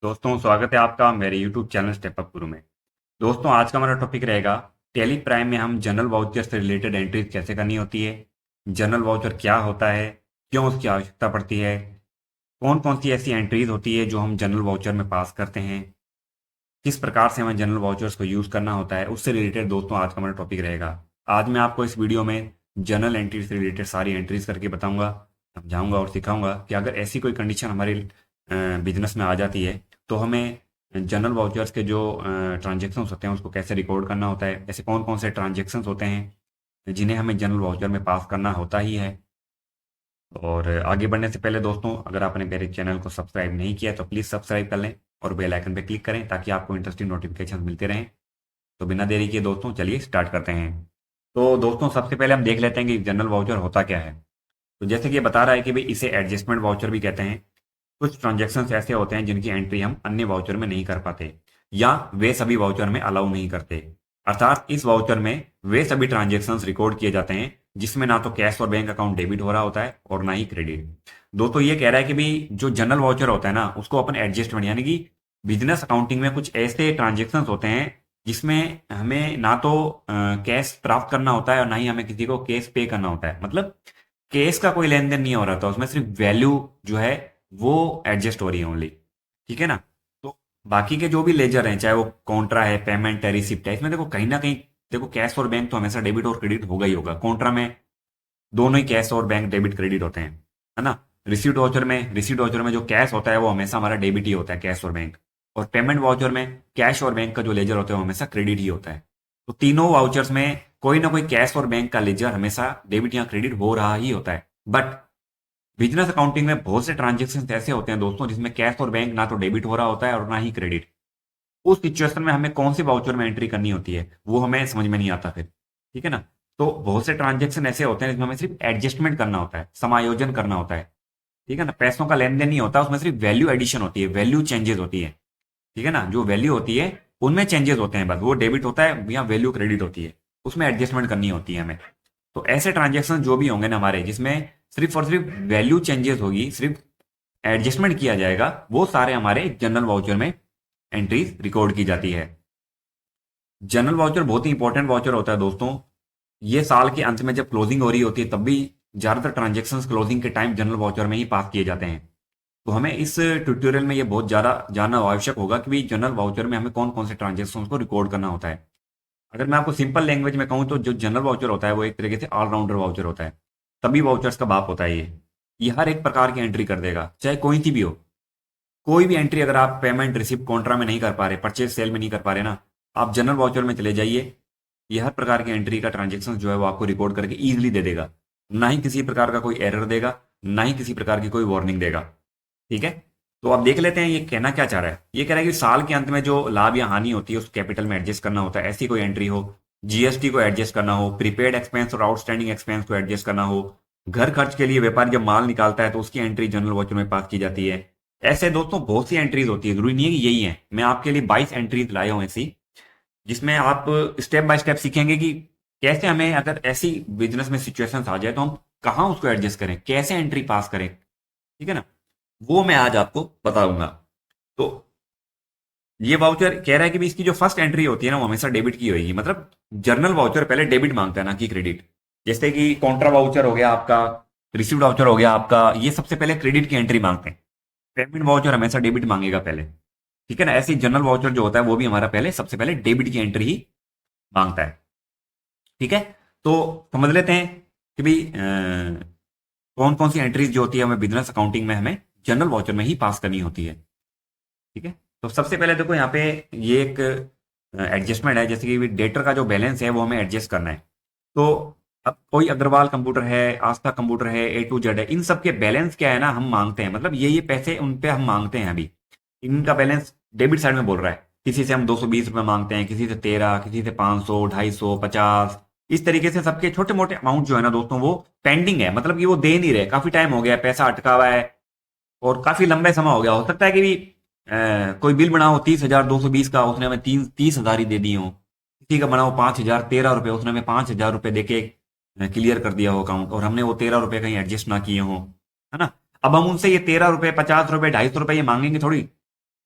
दोस्तों स्वागत है आपका मेरे YouTube चैनल स्टेप अप गुरु में। दोस्तों आज का हमारा टॉपिक रहेगा टेली प्राइम में हम जनरल वाउचर से रिलेटेड एंट्रीज कैसे करनी होती है, जनरल वाउचर क्या होता है, क्यों उसकी आवश्यकता पड़ती है, कौन कौन सी ऐसी एंट्रीज होती है जो हम जनरल वाउचर में पास करते हैं, किस प्रकार से हमें जनरल वाउचर्स को यूज़ करना होता है, उससे रिलेटेड दोस्तों आज का हमारा टॉपिक रहेगा। आज मैं आपको इस वीडियो में जनरल एंट्रीज से रिलेटेड सारी एंट्रीज करके बताऊंगा, समझाऊंगा और सिखाऊंगा कि अगर ऐसी कोई कंडीशन हमारे बिजनेस में आ जाती है तो हमें जनरल वाउचर्स के जो ट्रांजेक्शन्स होते हैं उसको कैसे रिकॉर्ड करना होता है, ऐसे कौन कौन से ट्रांजेक्शन्स होते हैं जिन्हें हमें जनरल वाउचर में पास करना होता ही है। और आगे बढ़ने से पहले दोस्तों अगर आपने मेरे चैनल को सब्सक्राइब नहीं किया तो प्लीज़ सब्सक्राइब कर लें और बेल आइकन पर क्लिक करें ताकि आपको इंटरेस्टिंग नोटिफिकेशन मिलते रहें। तो बिना देरी किए दोस्तों चलिए स्टार्ट करते हैं। तो दोस्तों सबसे पहले हम देख लेते हैं कि जनरल वाउचर होता क्या है। तो जैसे कि ये बता रहा है कि भाई इसे एडजस्टमेंट वाउचर भी कहते हैं। कुछ ट्रांजैक्शंस ऐसे होते हैं जिनकी एंट्री हम अन्य वाउचर में नहीं कर पाते या वे सभी वाउचर में अलाउ नहीं करते। अर्थात इस वाउचर में वे सभी ट्रांजैक्शंस रिकॉर्ड किए जाते हैं जिसमें ना तो कैश और बैंक अकाउंट डेबिट हो रहा होता है और ना ही क्रेडिट। दोस्तों ये कह रहा है कि भाई जो जनरल वाउचर होता है ना उसको अपन एडजस्टमेंट यानी कि बिजनेस अकाउंटिंग में कुछ ऐसे ट्रांजेक्शन्स होते हैं जिसमें हमें ना तो कैश प्राप्त करना होता है और ना ही हमें किसी को कैश पे करना होता है। मतलब कैश का कोई लेन देन नहीं हो रहा था, उसमें सिर्फ वैल्यू जो है वो एडजस्ट हो रही है ओनली। ठीक है ना। तो बाकी के जो भी लेजर हैं चाहे वो कॉन्ट्रा है, पेमेंट है, रिसिप्ट है, इसमें देखो कहीं ना कहीं देखो कैश और बैंक तो हमेशा डेबिट और क्रेडिट होगा ही होगा। कॉन्ट्रा में दोनों ही कैश और बैंक डेबिट क्रेडिट होते हैं, है ना। रिसीट वाउचर में जो कैश होता है वो हमेशा हमारा डेबिट ही होता है, कैश और बैंक। और पेमेंट वाउचर में कैश और बैंक का जो लेजर होता है वो हमेशा क्रेडिट ही होता है। तो तीनों वाउचर्स में कोई ना कोई कैश और बैंक का लेजर हमेशा डेबिट या क्रेडिट हो रहा ही होता है। बट बिजनेस अकाउंटिंग में बहुत से ट्रांजेक्शन ऐसे होते हैं दोस्तों जिसमें कैश और बैंक ना तो डेबिट हो रहा होता है और ना ही क्रेडिट। उस सिचुएशन में हमें कौन से वाउचर में एंट्री करनी होती है वो हमें समझ में नहीं आता फिर। ठीक है ना। तो बहुत से ट्रांजेक्शन ऐसे होते हैं जिसमें हमें सिर्फ एडजस्टमेंट करना होता है, समायोजन करना होता है। ठीक है ना। पैसों का लेन देन नहीं होता, उसमें सिर्फ वैल्यू एडिशन होती है, वैल्यू चेंजेस होती है। ठीक है ना। जो वैल्यू होती है उनमें चेंजेस होते हैं, बस वो डेबिट होता है या वैल्यू क्रेडिट होती है, उसमें एडजस्टमेंट करनी होती है हमें। तो ऐसे ट्रांजेक्शन जो भी होंगे ना हमारे जिसमें सिर्फ और सिर्फ वैल्यू चेंजेस होगी, सिर्फ एडजस्टमेंट किया जाएगा, वो सारे हमारे जनरल वाउचर में एंट्रीज रिकॉर्ड की जाती है। जनरल वाउचर बहुत ही इंपॉर्टेंट वाउचर होता है दोस्तों। ये साल के अंत में जब क्लोजिंग हो रही होती है तब भी ज्यादातर ट्रांजेक्शन्स क्लोजिंग के टाइम जनरल वाउचर में ही पास किए जाते हैं। तो हमें इस ट्यूटोरियल में ये बहुत ज़्यादा जानना आवश्यक होगा कि भाई जनरल वाउचर में हमें कौन कौन से ट्रांजेक्शन को रिकॉर्ड करना होता है। अगर मैं आपको सिंपल लैंग्वेज में कहूँ तो जो जनरल वाउचर होता है वो एक तरीके से ऑलराउंडर वाउचर होता है। सभी वाउचर्स का बाप होता है ये हर एक प्रकार की एंट्री कर देगा चाहे कोई सी भी हो। कोई भी एंट्री अगर आप पेमेंट रिसिप्ट कॉन्ट्रा में नहीं कर पा रहे, परचेज सेल में नहीं कर पा रहे ना, आप जनरल वाउचर में चले जाइए। ये हर प्रकार की एंट्री का ट्रांजेक्शन जो है वो आपको रिकॉर्ड करके ईजिली दे देगा। ना ही किसी प्रकार का कोई एरर देगा, ना ही किसी प्रकार की कोई वार्निंग देगा। ठीक है। तो अब देख लेते हैं ये कहना क्या चाह रहा है। ये कह रहा है कि साल के अंत में जो लाभ या हानि होती है उस कैपिटल में एडजस्ट करना होता है, ऐसी कोई एंट्री हो। जीएसटी को एडजस्ट करना हो, प्रीपेड एक्सपेंस और आउटस्टैंडिंग एक्सपेंस को एडजस्ट करना हो। घर खर्च के लिए व्यापारी जब माल निकालता है तो उसकी एंट्री जनरल वाउचर में पास की जाती है। ऐसे दोस्तों बहुत सी एंट्रीज होती है, जरूरी नहीं है कि यही है। मैं आपके लिए 22 एंट्रीज लाया हूं ऐसी, जिसमें आप स्टेप बाय स्टेप सीखेंगे कि कैसे हमें अगर ऐसी बिजनेस में सिचुएशन आ जाए तो हम कहाँ उसको एडजस्ट करें, कैसे एंट्री पास करें। ठीक है ना। वो मैं आज आपको बताऊंगा। तो ये वाउचर कह रहा है कि भी इसकी जो फर्स्ट एंट्री होती है ना वो हमेशा डेबिट की होगी। मतलब जर्नल वाउचर पहले डेबिट मांगता है ना कि क्रेडिट। जैसे कि कॉन्ट्रा वाउचर हो गया आपका, रिसीव्ड वाउचर हो गया आपका, ये सबसे पहले क्रेडिट की एंट्री मांगते हैं। पेमेंट वाउचर हमेशा डेबिट मांगेगा पहले। ठीक है ना। ऐसे जनरल वाउचर जो होता है वो भी हमारा पहले सबसे पहले डेबिट की एंट्री ही मांगता है। ठीक है। तो समझ लेते हैं कि भाई कौन कौन सी एंट्रीज जो होती है हमें बिजनेस अकाउंटिंग में हमें जनरल वाउचर में ही पास करनी होती है। ठीक है। तो सबसे पहले देखो यहाँ पे ये एक एडजस्टमेंट है, जैसे कि डेटर का जो बैलेंस है वो हमें एडजस्ट करना है। तो अब कोई अग्रवाल कंप्यूटर है, आस्था कंप्यूटर है, ए टू जेड है, इन सब के बैलेंस क्या है ना हम मांगते हैं। मतलब ये पैसे उन पे हम मांगते हैं। अभी इनका बैलेंस डेबिट साइड में बोल रहा है। किसी से हम 220 रुपये मांगते हैं, किसी से 13, किसी से 500, 250, 50। इस तरीके से सबके छोटे मोटे अमाउंट जो है ना दोस्तों वो पेंडिंग है। मतलब कि वो दे नहीं रहे, काफी टाइम हो गया, पैसा अटका हुआ है और काफी लंबे समय हो गया। हो सकता है कि भी कोई बिल बना हो 30,220 का, उसने हमें 30,000 ही दे दिए हो। किसी का बना हो 5,013 रुपये, उसने हमें 5,000 रुपये देके क्लियर कर दिया हो अकाउंट, और हमने वो 13 रुपये कहीं एडजस्ट ना किए हो, है ना। अब हम उनसे ये 13 रुपये, 50 रुपये, 250 रुपये ये मांगेंगे थोड़ी।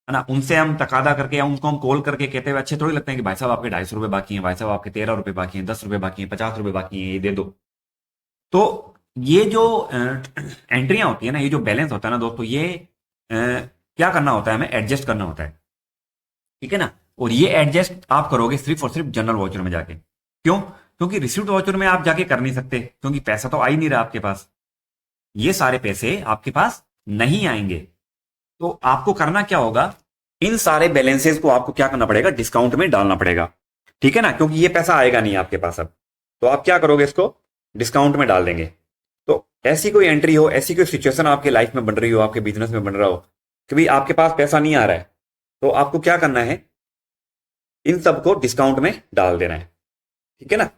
है ना, उनसे हम तकादा करके या उनको हम कॉल करके कहते हुए अच्छे थोड़ी लगते हैं कि भाई साहब आपके 250 रुपये बाकी हैं, भाई साहब आपके 13 रुपये बाकी हैं, 10 रुपये बाकी हैं, 50 रुपये बाकी हैं, ये दे दो। तो ये जो एंट्रियां होती है ना, ये जो बैलेंस होता है ना दोस्तों, ये क्या करना होता है, हमें एडजस्ट करना होता है। ठीक है ना। और ये एडजस्ट आप करोगे सिर्फ और सिर्फ जनरल वाउचर में जाके। क्यों? क्योंकि रिसीव्ड वाउचर में आप जाके कर नहीं सकते, क्योंकि पैसा तो आ ही नहीं रहा आपके पास। ये सारे पैसे आपके पास नहीं आएंगे। तो आपको करना क्या होगा, इन सारे बैलेंसेस को आपको क्या करना पड़ेगा, डिस्काउंट में डालना पड़ेगा। ठीक है ना, क्योंकि ये पैसा आएगा नहीं आपके पास अब। तो आप क्या करोगे, इसको डिस्काउंट में डाल देंगे। तो ऐसी कोई एंट्री हो, ऐसी कोई सिचुएशन आपके लाइफ में बन रही हो, आपके बिजनेस में बन रहा हो कि भाई आपके पास पैसा नहीं आ रहा है, तो आपको क्या करना है, इन सबको डिस्काउंट में डाल देना है। ठीक है ना।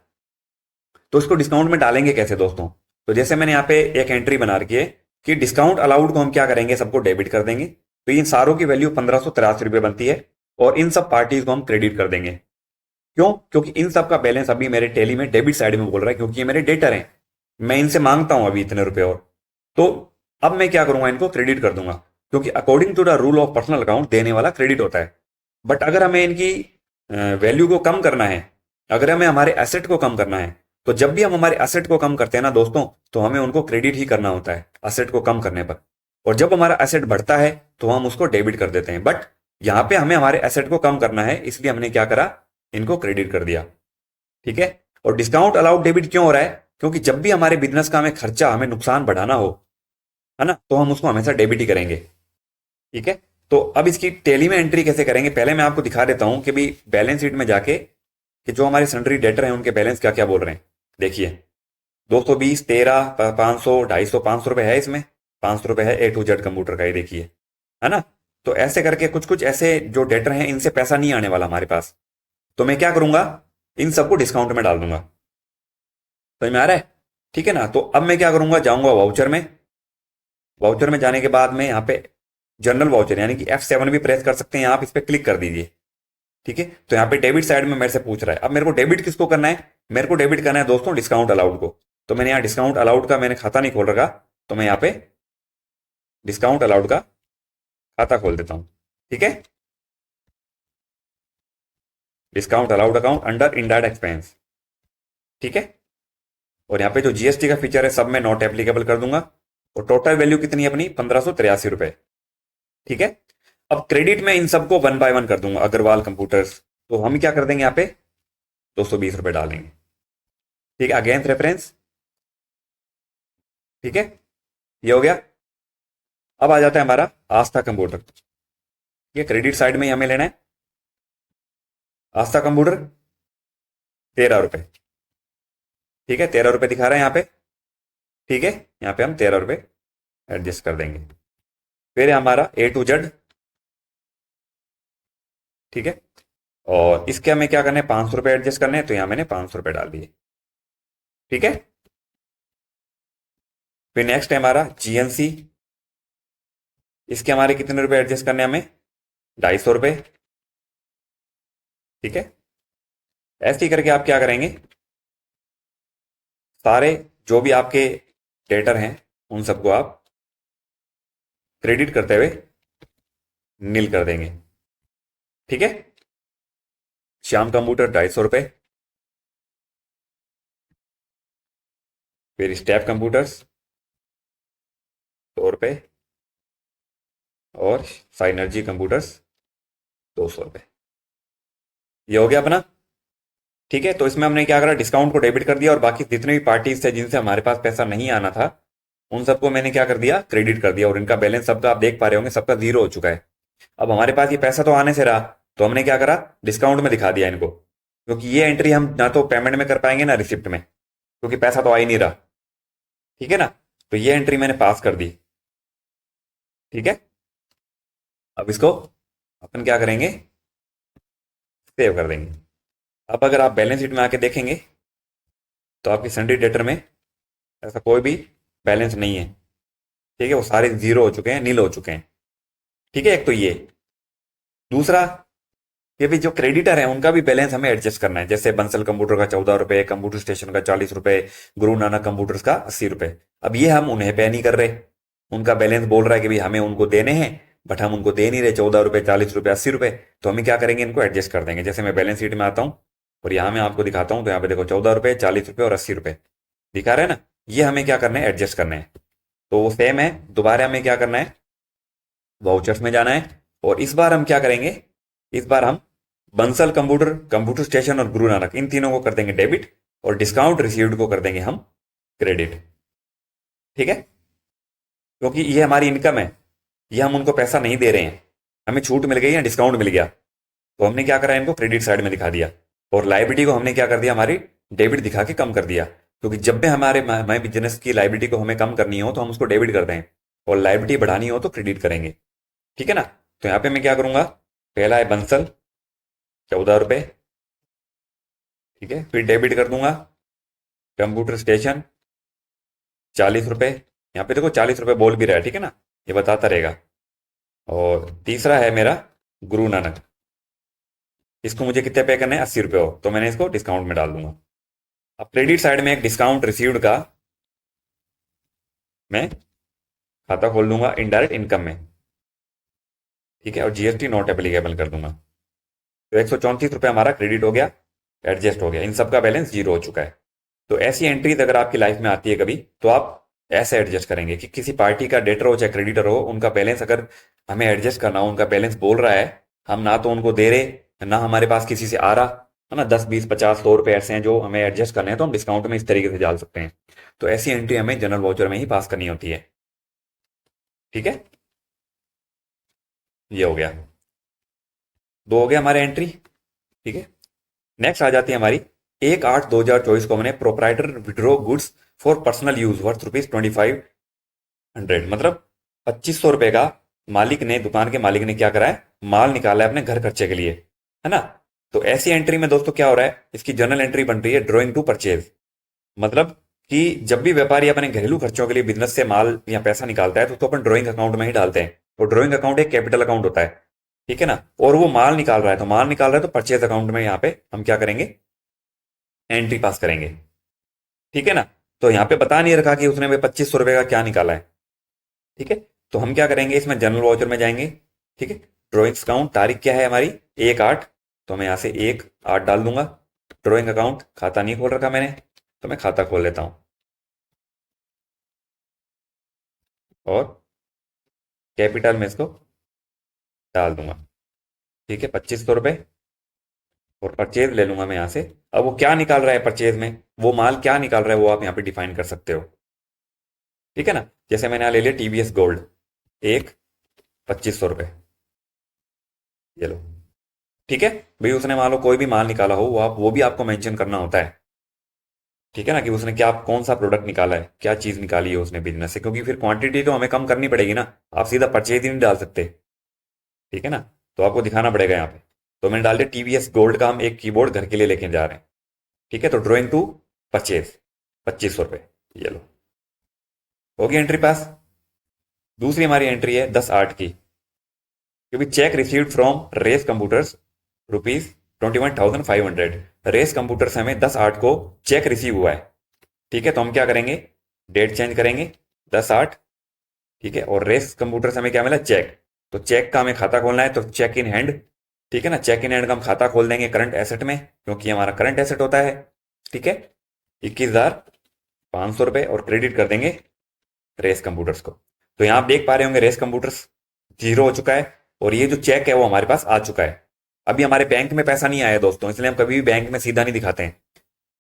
तो इसको डिस्काउंट में डालेंगे कैसे दोस्तों, तो जैसे मैंने यहाँ पे एक एंट्री बना रखी है कि डिस्काउंट अलाउड को हम क्या करेंगे, सबको डेबिट कर देंगे। तो इन सारों की वैल्यू 1583 रुपये बनती है, और इन सब पार्टीज को हम क्रेडिट कर देंगे। क्यों? क्योंकि इन सब का बैलेंस अभी मेरे टेली में डेबिट साइड में बोल रहा है, क्योंकि ये मेरे डेटर हैं, मैं इनसे मांगता हूं अभी इतने रुपए और। तो अब मैं क्या करूंगा, इनको क्रेडिट कर दूंगा, क्योंकि according to the rule of personal account देने वाला क्रेडिट होता है। बट अगर हमें इनकी वैल्यू को कम करना है, अगर हमें हमारे एसेट को कम करना है, तो जब भी हम हमारे एसेट को कम करते हैं ना दोस्तों, तो हमें उनको क्रेडिट ही करना होता है एसेट को कम करने पर। और जब हमारा एसेट बढ़ता है तो हम उसको डेबिट कर देते हैं। बट यहां पे हमें हमारे एसेट को कम करना है, इसलिए हमने क्या करा, इनको क्रेडिट कर दिया। ठीक है। और डिस्काउंट अलाउड डेबिट क्यों हो रहा है, क्योंकि जब भी हमारे बिजनेस का हमें खर्चा, हमें नुकसान बढ़ाना हो, है ना, तो हम उसको हमेशा डेबिट ही करेंगे। ठीक है। तो अब इसकी टैली में एंट्री कैसे करेंगे, पहले मैं आपको दिखा देता हूं कि भाई बैलेंस शीट में जाके कि जो हमारे सन्ड्री डेटर हैं उनके बैलेंस क्या क्या बोल रहे हैं। देखिए 220, 13, 500, 250, 500 रुपए है इसमें, 500 रुपए है A to Z कंप्यूटर का, ये देखिए, है ना। तो ऐसे करके कुछ कुछ ऐसे जो डेटर हैं, इनसे पैसा नहीं आने वाला हमारे पास। तो मैं क्या करूंगा, इन सबको डिस्काउंट में डाल दूंगा। समझ में आ रहा है? ठीक है ना। तो अब मैं क्या करूंगा, जाऊंगा वाउचर में। वाउचर में जाने के बाद में यहाँ पे जनरल वाउचर यानी कि F7 भी प्रेस कर सकते हैं आप, इस पर क्लिक कर दीजिए। ठीक है। तो यहाँ पे डेबिट साइड में मेरे से पूछ रहा है, अब मेरे को डेबिट किसको करना है, मेरे को डेबिट करना है दोस्तों डिस्काउंट अलाउड को। तो मैंने यहाँ डिस्काउंट अलाउड का मैंने खाता नहीं खोल रखा, तो मैं यहाँ पे डिस्काउंट अलाउड का खाता खोल देता हूँ। ठीक है। Discount allowed account under indirect expense. ठीक है। और यहाँ पे जो जीएसटी का फीचर है सब मैं नॉट एप्लीकेबल कर दूंगा। और टोटल वैल्यू कितनी है अपनी, 1583 रुपए। ठीक है। अब क्रेडिट में इन सबको 1 बाय 1 कर दूंगा, अग्रवाल कंप्यूटर्स। तो हम क्या कर देंगे, यहाँ पे 220 रुपए डालेंगे। ठीक है, अगेंस्ट रेफरेंस। ठीक है, ये हो गया। अब आ जाता है हमारा आस्था कंप्यूटर। ये क्रेडिट साइड में ही हमें लेना है। आस्था कंप्यूटर 13 रुपए। ठीक है, 13 रुपए दिखा रहा है यहाँ पे। ठीक है, यहाँ पे हम 13 रुपए एडजस्ट कर देंगे। फिर हमारा A to Z। ठीक है। और इसके हमें क्या करना है, 500 रुपए एडजस्ट करने हैं, तो यहां मैंने 500 रुपए डाल दिए। ठीक है। फिर नेक्स्ट है हमारा GNC। इसके हमारे कितने रुपए एडजस्ट करने हैं हमें, 250 रुपए। ठीक है। ऐसे ही करके आप क्या करेंगे, सारे जो भी आपके डेटर हैं उन सबको आप क्रेडिट करते हुए नील कर देंगे। ठीक है। श्याम कंप्यूटर 250 रुपए। फिर स्टेप कंप्यूटर्स 100 रुपए। और साइनर्जी कंप्यूटर्स 200 रुपए। ये हो गया अपना। ठीक है। तो इसमें हमने क्या करा, डिस्काउंट को डेबिट कर दिया, और बाकी जितने भी पार्टीज थे जिनसे हमारे पास पैसा नहीं आना था, उन सबको मैंने क्या कर दिया, क्रेडिट कर दिया। और इनका बैलेंस सबका आप देख पा रहे होंगे, सबका 0 हो चुका है। अब हमारे पास ये पैसा तो आने से रहा, तो हमने क्या करा, डिस्काउंट में दिखा दिया इनको, क्योंकि ये एंट्री हम ना तो पेमेंट में कर पाएंगे ना रिसिप्ट में, क्योंकि पैसा तो आ ही नहीं रहा। ठीक है ना। तो ये एंट्री मैंने पास कर दी। ठीक है। अब इसको अपन क्या करेंगे, सेव कर देंगे। अब अगर आप बैलेंस शीट में आके देखेंगे तो आपकी सन्ड्री डेटर में ऐसा कोई भी बैलेंस नहीं है। ठीक है, वो सारे 0 हो चुके हैं, नील हो चुके हैं। ठीक है, एक तो ये। दूसरा, ये भी जो क्रेडिटर है उनका भी बैलेंस हमें एडजस्ट करना है। जैसे बंसल कंप्यूटर का 14 रुपए, कंप्यूटर स्टेशन का 40 रुपए, गुरु नानक कंप्यूटर्स का 80 रुपए। अब ये हम उन्हें पे नहीं कर रहे, उनका बैलेंस बोल रहा है कि भाई हमें उनको देने हैं, बट हम उनको दे नहीं रहे 14 रुपये, 40 रुपये, 80 रुपये, तो हम क्या करेंगे, इनको एडजस्ट कर देंगे। जैसे मैं बैलेंस शीट में आता हूँ और यहाँ मैं आपको दिखाता हूँ, तो यहाँ पे देखो 14 रुपये, 40 रुपये और 80 रुपये दिखा रहे हैं ना, ये हमें क्या करना है, एडजस्ट करना है। तो वो सेम है, दोबारा हमें क्या करना है, वाउचर्स में जाना है, और इस बार हम क्या करेंगे, इस बार हम बंसल कंप्यूटर, कंप्यूटर स्टेशन और गुरु नानक, इन तीनों को कर देंगे डेबिट, और डिस्काउंट रिसीव्ड को कर देंगे हम क्रेडिट। ठीक है, क्योंकि ये हमारी इनकम है, ये हम उनको पैसा नहीं दे रहे हैं, हमें छूट मिल गई या डिस्काउंट मिल गया, तो हमने क्या करा, इनको क्रेडिट साइड में दिखा दिया, और लाइबिलिटी को हमने क्या कर दिया, हमारी डेबिट दिखा के कम कर दिया। क्योंकि जब भी हमारे बिजनेस की लाइबिलिटी को हमें कम करनी हो तो हम उसको डेबिट करते हैं, और लाइबिलिटी बढ़ानी हो तो क्रेडिट करेंगे। ठीक है ना, तो यहाँ पे मैं क्या करूंगा, पहला है बंसल 14 रुपये, ठीक है, फिर डेबिट कर दूंगा कंप्यूटर स्टेशन 40 रुपये, यहाँ पे देखो 40 रुपये बोल भी रहा है, ठीक है ना, ये बताता रहेगा। और तीसरा है मेरा गुरु नानक, इसको मुझे कितने पे करने हैं, 80 रुपये हो, तो मैंने इसको डिस्काउंट में डाल दूंगा। अब क्रेडिट साइड में एक डिस्काउंट रिसीव्ड का मैं खाता खोल दूंगा इनडायरेक्ट इनकम में, ठीक है, और जीएसटी नॉट एप्लीकेबल कर दूंगा। तो 134 रुपये हमारा क्रेडिट हो गया, एडजस्ट हो गया, इन सब का बैलेंस जीरो हो चुका है। तो ऐसी एंट्रीज अगर आपकी लाइफ में आती है कभी, तो आप ऐसे एडजस्ट करेंगे कि किसी पार्टी का डेटर हो चाहे क्रेडिटर हो, उनका बैलेंस अगर हमें एडजस्ट करना हो, उनका बैलेंस बोल रहा है, हम ना तो उनको दे रहे, ना हमारे पास किसी से आ रहा है ना, 10, 20, 50, 100 रुपये ऐसे हैं जो हमें एडजस्ट करने हैं, तो हम डिस्काउंट में इस तरीके से डाल सकते हैं। तो ऐसी एंट्री हमें जनरल वाउचर में ही पास करनी होती है। ठीक है, ये हो गया, दो हो गया हमारे एंट्री। ठीक है, नेक्स्ट आ जाती है हमारी 1/8/2024 को हमने proprietor withdraw goods for personal use worth ₹2500, मतलब 2500 रुपए का मालिक ने, दुकान के मालिक ने क्या करा है, माल निकाला है अपने घर खर्चे के लिए, है ना। तो ऐसी एंट्री में दोस्तों क्या हो रहा है, इसकी जर्नल एंट्री बन रही है ड्रॉइंग टू परचेज, मतलब कि जब भी व्यापारी अपने घरेलू खर्चों के लिए बिजनेस से माल या पैसा निकालता है तो उसको अपन ड्रॉइंग अकाउंट में ही डालते हैं। तो ड्रॉइंग अकाउंट एक कैपिटल अकाउंट होता है, ठीक है ना, और वो माल निकाल रहा है, तो माल निकाल रहा है तो परचेज अकाउंट में यहाँ पे हम क्या करेंगे, एंट्री पास करेंगे। ठीक है ना, तो यहाँ पे बता नहीं रखा कि उसने भी 2500 रुपए का क्या निकाला है। ठीक है, तो हम क्या करेंगे, इसमें जनरल वाउचर में जाएंगे। ठीक है, ड्रॉइंग अकाउंट तारीख क्या है हमारी, 1/8, तो मैं यहाँ से 1/8 डाल दूंगा। ड्रॉइंग अकाउंट खाता नहीं खोल रखा मैंने, तो मैं खाता खोल लेता हूँ, और कैपिटल में इसको डाल दूंगा। ठीक है, 2500 रुपये, और परचेज ले लूंगा मैं यहाँ से। अब वो क्या निकाल रहा है परचेज में, वो माल क्या निकाल रहा है वो आप यहाँ पे डिफाइन कर सकते हो। ठीक है ना, जैसे मैंने यहाँ ले लिया टीवीएस गोल्ड, एक 2500 रुपये, ये लो। ठीक है, भाई उसने मान लो कोई भी माल निकाला हो, वो भी आपको मेंशन करना होता है। ठीक है ना, कि उसने क्या, कौन सा प्रोडक्ट निकाला है, क्या चीज निकाली है उसने बिजनेस से, क्योंकि फिर क्वांटिटी तो हमें कम करनी पड़ेगी ना, आप सीधा परचेज ही नहीं डाल सकते। ठीक है ना, तो आपको दिखाना पड़ेगा यहाँ पे। तो मैंने डाल दिया टीवीएस गोल्ड का हम एक कीबोर्ड घर के लिए लेके जा रहे हैं। ठीक है, तो ड्रॉइंग टू परचेज 2500 रुपये, ये लो, हो गई एंट्री पास। दूसरी हमारी एंट्री है 10/8 की, क्योंकि cheque received from Race Computers ₹21,500, Race computer से हमें 10/8 को चेक रिसीव हुआ है। ठीक है, तो हम क्या करेंगे, डेट चेंज करेंगे 10/8। ठीक है, और रेस कंप्यूटर से हमें क्या मिला, चेक, तो चेक का हमें खाता खोलना है, तो चेक इन हैंड। ठीक है ना, चेक इन हैंड का हम खाता खोल देंगे करंट एसेट में, क्योंकि हमारा करंट एसेट होता है। ठीक है, 21,500 रुपये, और क्रेडिट कर देंगे रेस कंप्यूटर्स को। तो यहां आप देख पा रहे होंगे रेस कंप्यूटर्स जीरो हो चुका है, और ये जो चेक है वो हमारे पास आ चुका है। अभी हमारे बैंक में पैसा नहीं आया दोस्तों, इसलिए हम कभी भी बैंक में सीधा नहीं दिखाते हैं।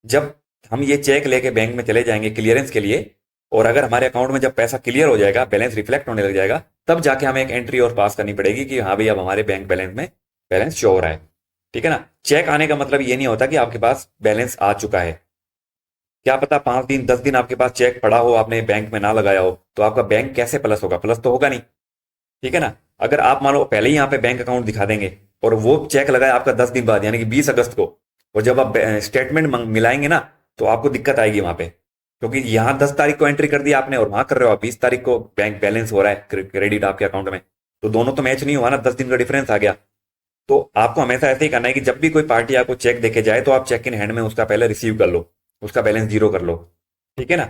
जब हम ये चेक लेके बैंक में चले जाएंगे क्लियरेंस के लिए, और अगर हमारे अकाउंट में जब पैसा क्लियर हो जाएगा, बैलेंस रिफ्लेक्ट होने लग जाएगा, तब जाके हमें एक एंट्री और पास करनी पड़ेगी कि हाँ भाई अब हमारे बैंक बैलेंस में बैलेंस शो हो रहा है। ठीक है ना, चेक आने का मतलब ये नहीं होता कि आपके पास बैलेंस आ चुका है। क्या पता 5 दिन 10 दिन आपके पास चेक पड़ा हो, आपने बैंक में ना लगाया हो, तो आपका बैंक कैसे प्लस होगा, प्लस तो होगा नहीं। ठीक है ना, अगर आप मान लो पहले ही यहाँ पे बैंक अकाउंट दिखा देंगे, और वो चेक लगाया आपका 10 दिन बाद, यानी कि 20 अगस्त को, और जब आप स्टेटमेंट मिलाएंगे ना, तो आपको दिक्कत आएगी वहां पे, क्योंकि यहाँ 10 तारीख को एंट्री कर दी आपने, और वहां कर रहे हो आप 20 तारीख को बैंक बैलेंस हो रहा है क्रेडिट आपके अकाउंट में, तो दोनों तो मैच नहीं हुआ ना, 10 दिन का डिफरेंस आ गया। तो आपको हमेशा ऐसे ही करना है कि जब भी कोई पार्टी आपको चेक देके जाए, तो आप चेक इन हैंड में उसका पहले रिसीव कर लो, उसका बैलेंस जीरो कर लो। ठीक है ना,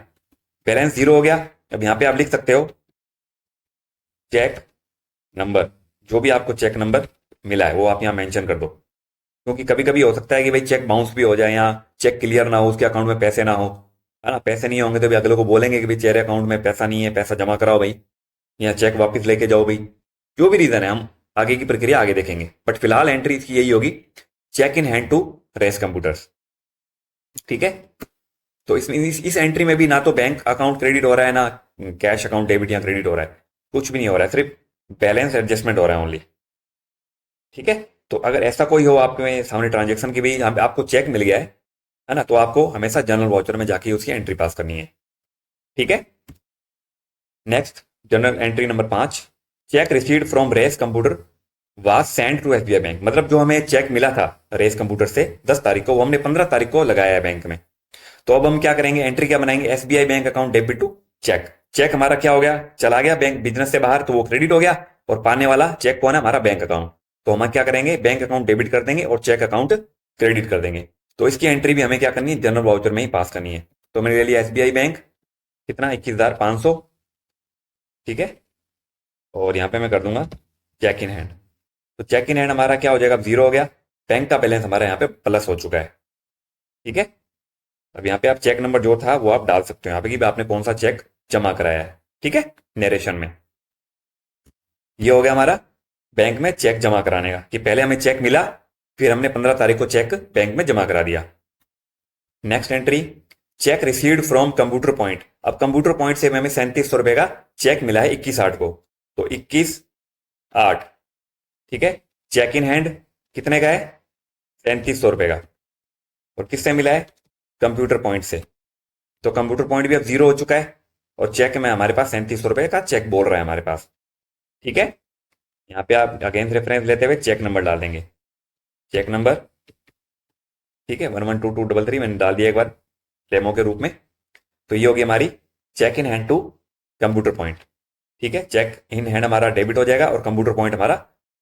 बैलेंस जीरो हो गया। अब यहाँ पे आप लिख सकते हो चेक नंबर, जो भी आपको चेक नंबर मिला है वो आप यहाँ मेंशन कर दो, क्योंकि कभी कभी हो सकता है कि भाई चेक बाउंस भी हो जाए या चेक क्लियर ना हो, उसके अकाउंट में पैसे ना हो, है ना। पैसे नहीं होंगे तो भी अगले को बोलेंगे कि भाई तेरे अकाउंट में पैसा नहीं है, पैसा जमा कराओ भाई, या चेक वापस लेके जाओ भाई। जो भी रीजन है हम आगे की प्रक्रिया आगे देखेंगे, बट फिलहाल एंट्री इसकी यही होगी, cheque in hand to Race Computers. ठीक है। तो इसमें इस एंट्री में भी ना तो बैंक अकाउंट क्रेडिट हो रहा है, ना कैश अकाउंट डेबिट या क्रेडिट हो रहा है, कुछ भी नहीं हो रहा है, सिर्फ बैलेंस एडजस्टमेंट हो रहा है ओनली। ठीक है। तो अगर ऐसा कोई हो आपके सामने ट्रांजेक्शन की भी आपको चेक मिल गया है ना, तो आपको हमेशा जनरल वाउचर में जाके उसकी एंट्री पास करनी है। ठीक है। Next, general entry number 5, cheque received from Race computer was send to SBI bank. मतलब जो हमें चेक मिला था रेस कंप्यूटर से 10 तारीख को, वो हमने 15 तारीख को लगाया है बैंक में। तो अब हम क्या करेंगे, एंट्री क्या बनाएंगे, SBI bank account debit to cheque. Cheque हमारा क्या हो गया, चला गया बैंक बिजनेस से बाहर, तो वो क्रेडिट हो गया, और पाने वाला चेक कौन है, हमारा बैंक अकाउंट। तो हम क्या करेंगे, बैंक अकाउंट डेबिट कर देंगे और चेक अकाउंट क्रेडिट कर देंगे। तो इसकी एंट्री भी हमें क्या करनी है, जनरल वाउचर में ही पास करनी है। तो मैंने ले लिया एसबीआई बैंक, कितना, 21,500। ठीक है। और यहाँ पे मैं कर दूंगा चेक इन हैंड। तो चेक इन हैंड हमारा क्या हो जाएगा, अब जीरो हो गया, बैंक का बैलेंस हमारा यहाँ पे प्लस हो चुका है। ठीक है। अब यहाँ पे आप चेक नंबर जो था वो आप डाल सकते हो यहाँ पे कि आपने कौन सा चेक जमा कराया है। ठीक है। नरेशन में ये हो गया हमारा बैंक में चेक जमा कराने का, कि पहले हमें चेक मिला, फिर हमने 15 तारीख को चेक बैंक में जमा करा दिया। Next entry, check received from Computer point. अब कंप्यूटर पॉइंट से हमें 3700 रुपए का चेक मिला है 21/8 को, तो 21/8। ठीक है। चेक इन हैंड कितने का है, 3700 रुपए का, और किससे मिला है, कंप्यूटर पॉइंट से। तो कंप्यूटर पॉइंट भी अब जीरो हो चुका है, और चेक में हमारे पास 3700 रुपए का चेक बोल रहा है हमारे पास। ठीक है। यहाँ पे आप अगेंस्ट रेफरेंस लेते हुए चेक नंबर डाल देंगे, चेक नंबर, ठीक है, 112233 मैंने डाल दिया एक बार डेमो के रूप में। तो ये होगी हमारी cheque in hand to Computer Point. ठीक है। चेक इन हैंड हमारा डेबिट हो जाएगा और कंप्यूटर पॉइंट हमारा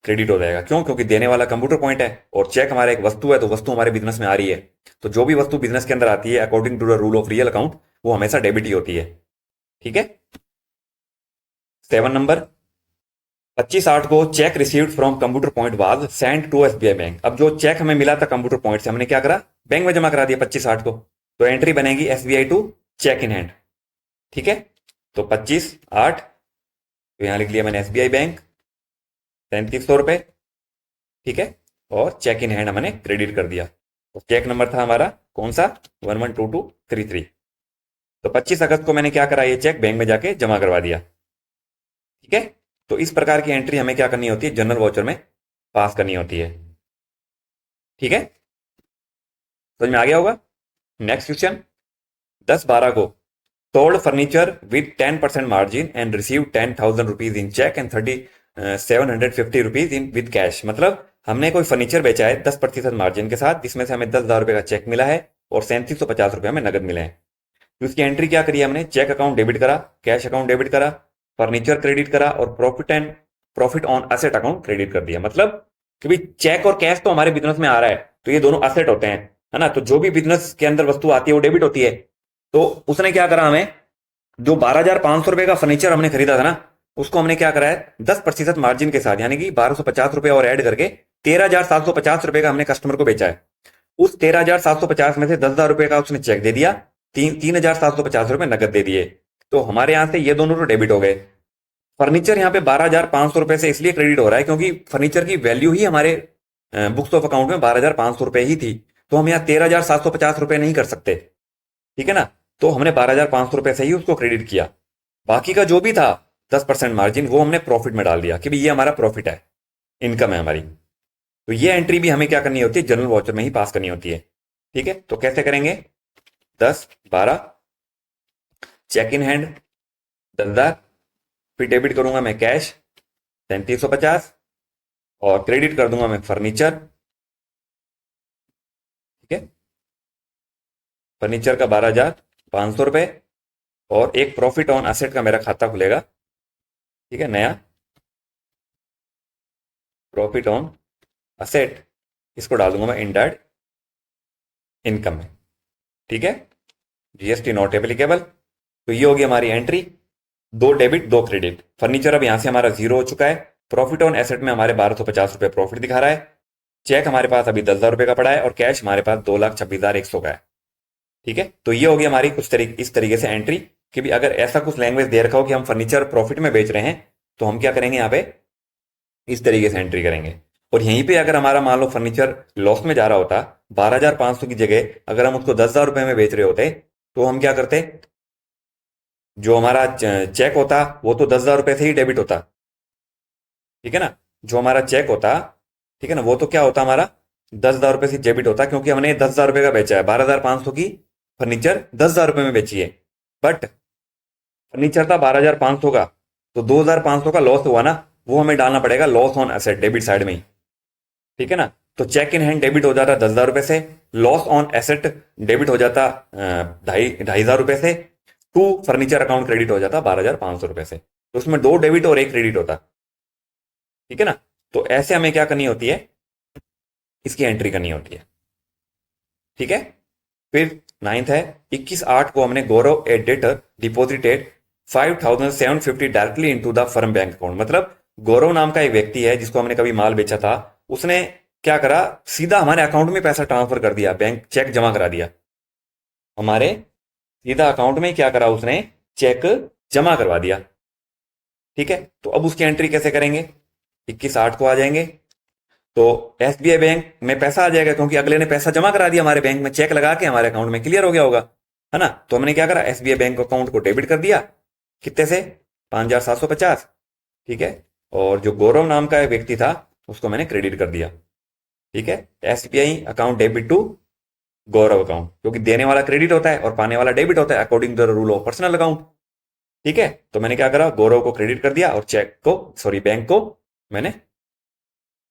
क्रेडिट हो जाएगा। क्यों, क्योंकि देने वाला कंप्यूटर पॉइंट है और चेक हमारा एक वस्तु है, तो वस्तु हमारे बिजनेस में आ रही है, तो जो भी वस्तु बिजनेस के अंदर आती है according to the rule of real account वो हमेशा डेबिट ही होती है। ठीक है। 7 नंबर, 25/8 को cheque received from Computer Point was send to SBI bank. अब जो चेक हमें मिला था कंप्यूटर पॉइंट से, हमने क्या करा, बैंक में जमा करा दिया 25/8 को। तो एंट्री बनेगी SBI to cheque in hand. ठीक है। तो 25/8, तो यहां लिख लिया मैंने एसबीआई बैंक 3700 रुपए। ठीक है। और चेक इन हैंड हमने क्रेडिट कर दिया। तो चेक नंबर था हमारा कौन सा, 112233। तो 25 अगस्त को मैंने क्या करा, ये चेक बैंक में जाके जमा करवा दिया। ठीक है। तो इस प्रकार की एंट्री हमें क्या करनी होती है, जनरल वाउचर में पास करनी होती है। ठीक है। समझ में आ गया होगा। नेक्स्ट क्वेश्चन, 10/12 को sold furniture with 10% margin and receive 10,000 rupees in cheque and 750 rupees in with cash. मतलब हमने कोई फर्नीचर बेचा है 10% मार्जिन के साथ, जिसमें से हमें 10,000 रुपए का चेक मिला है और 3750 रुपए हमें नगद मिले हैं। तो इसकी एंट्री क्या करी हमने, चेक अकाउंट डेबिट करा, कैश अकाउंट डेबिट करा, फर्नीचर क्रेडिट करा, और profit on asset account credit कर दिया। मतलब कि भाई चेक और कैश तो हमारे बिजनेस में आ रहा है, तो ये दोनों असेट होते हैं, है ना। तो जो भी बिजनेस के अंदर वस्तु आती है वो डेबिट होती है। तो उसने क्या करा, हमें जो 12,500 रुपए का फर्नीचर हमने खरीदा था ना, उसको हमने क्या करा है 10% मार्जिन के साथ, यानी कि 1250 रुपए और ऐड करके 13,750 रुपए का हमने कस्टमर को बेचा है। उस 13,750 में से 10,000 रुपए का उसने चेक दे दिया, 3,750 रुपए नगद दे दिए। तो हमारे यहां से ये दोनों तो डेबिट हो गए। फर्नीचर यहाँ पे 12,500 रुपए से इसलिए क्रेडिट हो रहा है क्योंकि फर्नीचर की वैल्यू ही हमारे बुक्स ऑफ अकाउंट में 12,500 रुपए ही थी, तो हम यहाँ 13,750 रुपए नहीं कर सकते। ठीक है ना। तो हमने 12,500 रुपए से ही उसको क्रेडिट किया। बाकी का जो भी था 10% मार्जिन वो हमने प्रॉफिट में डाल दिया कि भाई ये हमारा प्रॉफिट है, इनकम है हमारी। तो ये एंट्री भी हमें क्या करनी होती है, जनरल वाउचर में ही पास करनी होती है। ठीक है। तो कैसे करेंगे, 10/12 चेक इन हैंड 10,000, फिर डेबिट करूंगा मैं कैश 3750, और क्रेडिट कर दूंगा मैं फर्नीचर। ठीक है। फर्नीचर का 12,500 रुपए, और एक प्रॉफिट ऑन असेट का मेरा खाता खुलेगा। ठीक है, नया प्रॉफिट ऑन असेट, इसको डाल दूंगा मैं इनडायरेक्ट इनकम में। ठीक है। GST not applicable. तो ये होगी हमारी एंट्री, 2 डेबिट 2 क्रेडिट। फर्नीचर अब यहां से हमारा जीरो हो चुका है, प्रॉफिट ऑन एसेट में हमारे 1250 रुपये प्रॉफिट दिखा रहा है। चेक हमारे पास अभी 10,000 रुपये का पड़ा है और कैश हमारे पास 2,26,100 का है। ठीक है, तो ये होगी हमारी इस तरीके से एंट्री कि भी अगर ऐसा कुछ लैंग्वेज दे रखा हो कि हम फर्नीचर प्रॉफिट में बेच रहे हैं तो हम क्या करेंगे, यहाँ पे इस तरीके से एंट्री करेंगे। और यहीं पे अगर हमारा मान लो फर्नीचर लॉस में जा रहा होता, 12,500 की जगह अगर हम उसको 10,000 रुपये में बेच रहे होते तो हम क्या करते, जो हमारा चेक होता वो तो 10,000 रुपये से ही डेबिट होता। ठीक है ना, जो हमारा चेक होता, ठीक है ना, वो तो क्या होता हमारा 10,000 रुपये से डेबिट होता, क्योंकि हमने 10,000 रुपये का बेचा है। 12,500 की फर्नीचर 10,000 रुपये में बेची है, बट फर्नीचर था 12,500 का, तो 2,500 का लॉस हुआ ना, वो हमें डालना पड़ेगा loss on asset debit side में ही। ठीक है ना, तो चेक इन हैंड डेबिट हो जाता 10,000 रुपये से, लॉस ऑन एसेट डेबिट हो जाता 2,500 रुपये से, टू फर्नीचर अकाउंट क्रेडिट हो जाता 12,500 रुपये से। तो उसमें 2 डेबिट और 1 क्रेडिट होता। ठीक है ना, तो ऐसे हमें क्या करनी होती है, इसकी एंट्री करनी होती है। ठीक है, फिर 9th है 21/8 को हमने Gaurav a debtor deposited 5,750 directly into the firm bank account. मतलब गौरव नाम का एक व्यक्ति है जिसको हमने कभी माल बेचा था, उसने क्या करा, सीधा हमारे अकाउंट में पैसा ट्रांसफर कर दिया, बैंक चेक जमा करा दिया हमारे सीधा अकाउंट में। क्या करा उसने, चेक जमा करवा दिया। ठीक है, तो अब उसकी एंट्री कैसे करेंगे, 21/8 को आ जाएंगे, तो एसबीआई बैंक में पैसा आ जाएगा क्योंकि अगले ने पैसा जमा करा दिया हमारे बैंक में, चेक लगा के हमारे अकाउंट में क्लियर हो गया होगा, है ना। तो हमने क्या करा, एसबीआई बैंक अकाउंट को डेबिट कर दिया, कितने से, 5,750। ठीक है, और जो गौरव नाम का व्यक्ति था उसको मैंने क्रेडिट कर दिया। ठीक है, SBI account debit to Gaurav account, क्योंकि देने वाला क्रेडिट होता है और पाने वाला डेबिट होता है according to the rule of personal account. ठीक है, तो मैंने क्या करा, गौरव को क्रेडिट कर दिया और चेक को, सॉरी, बैंक को मैंने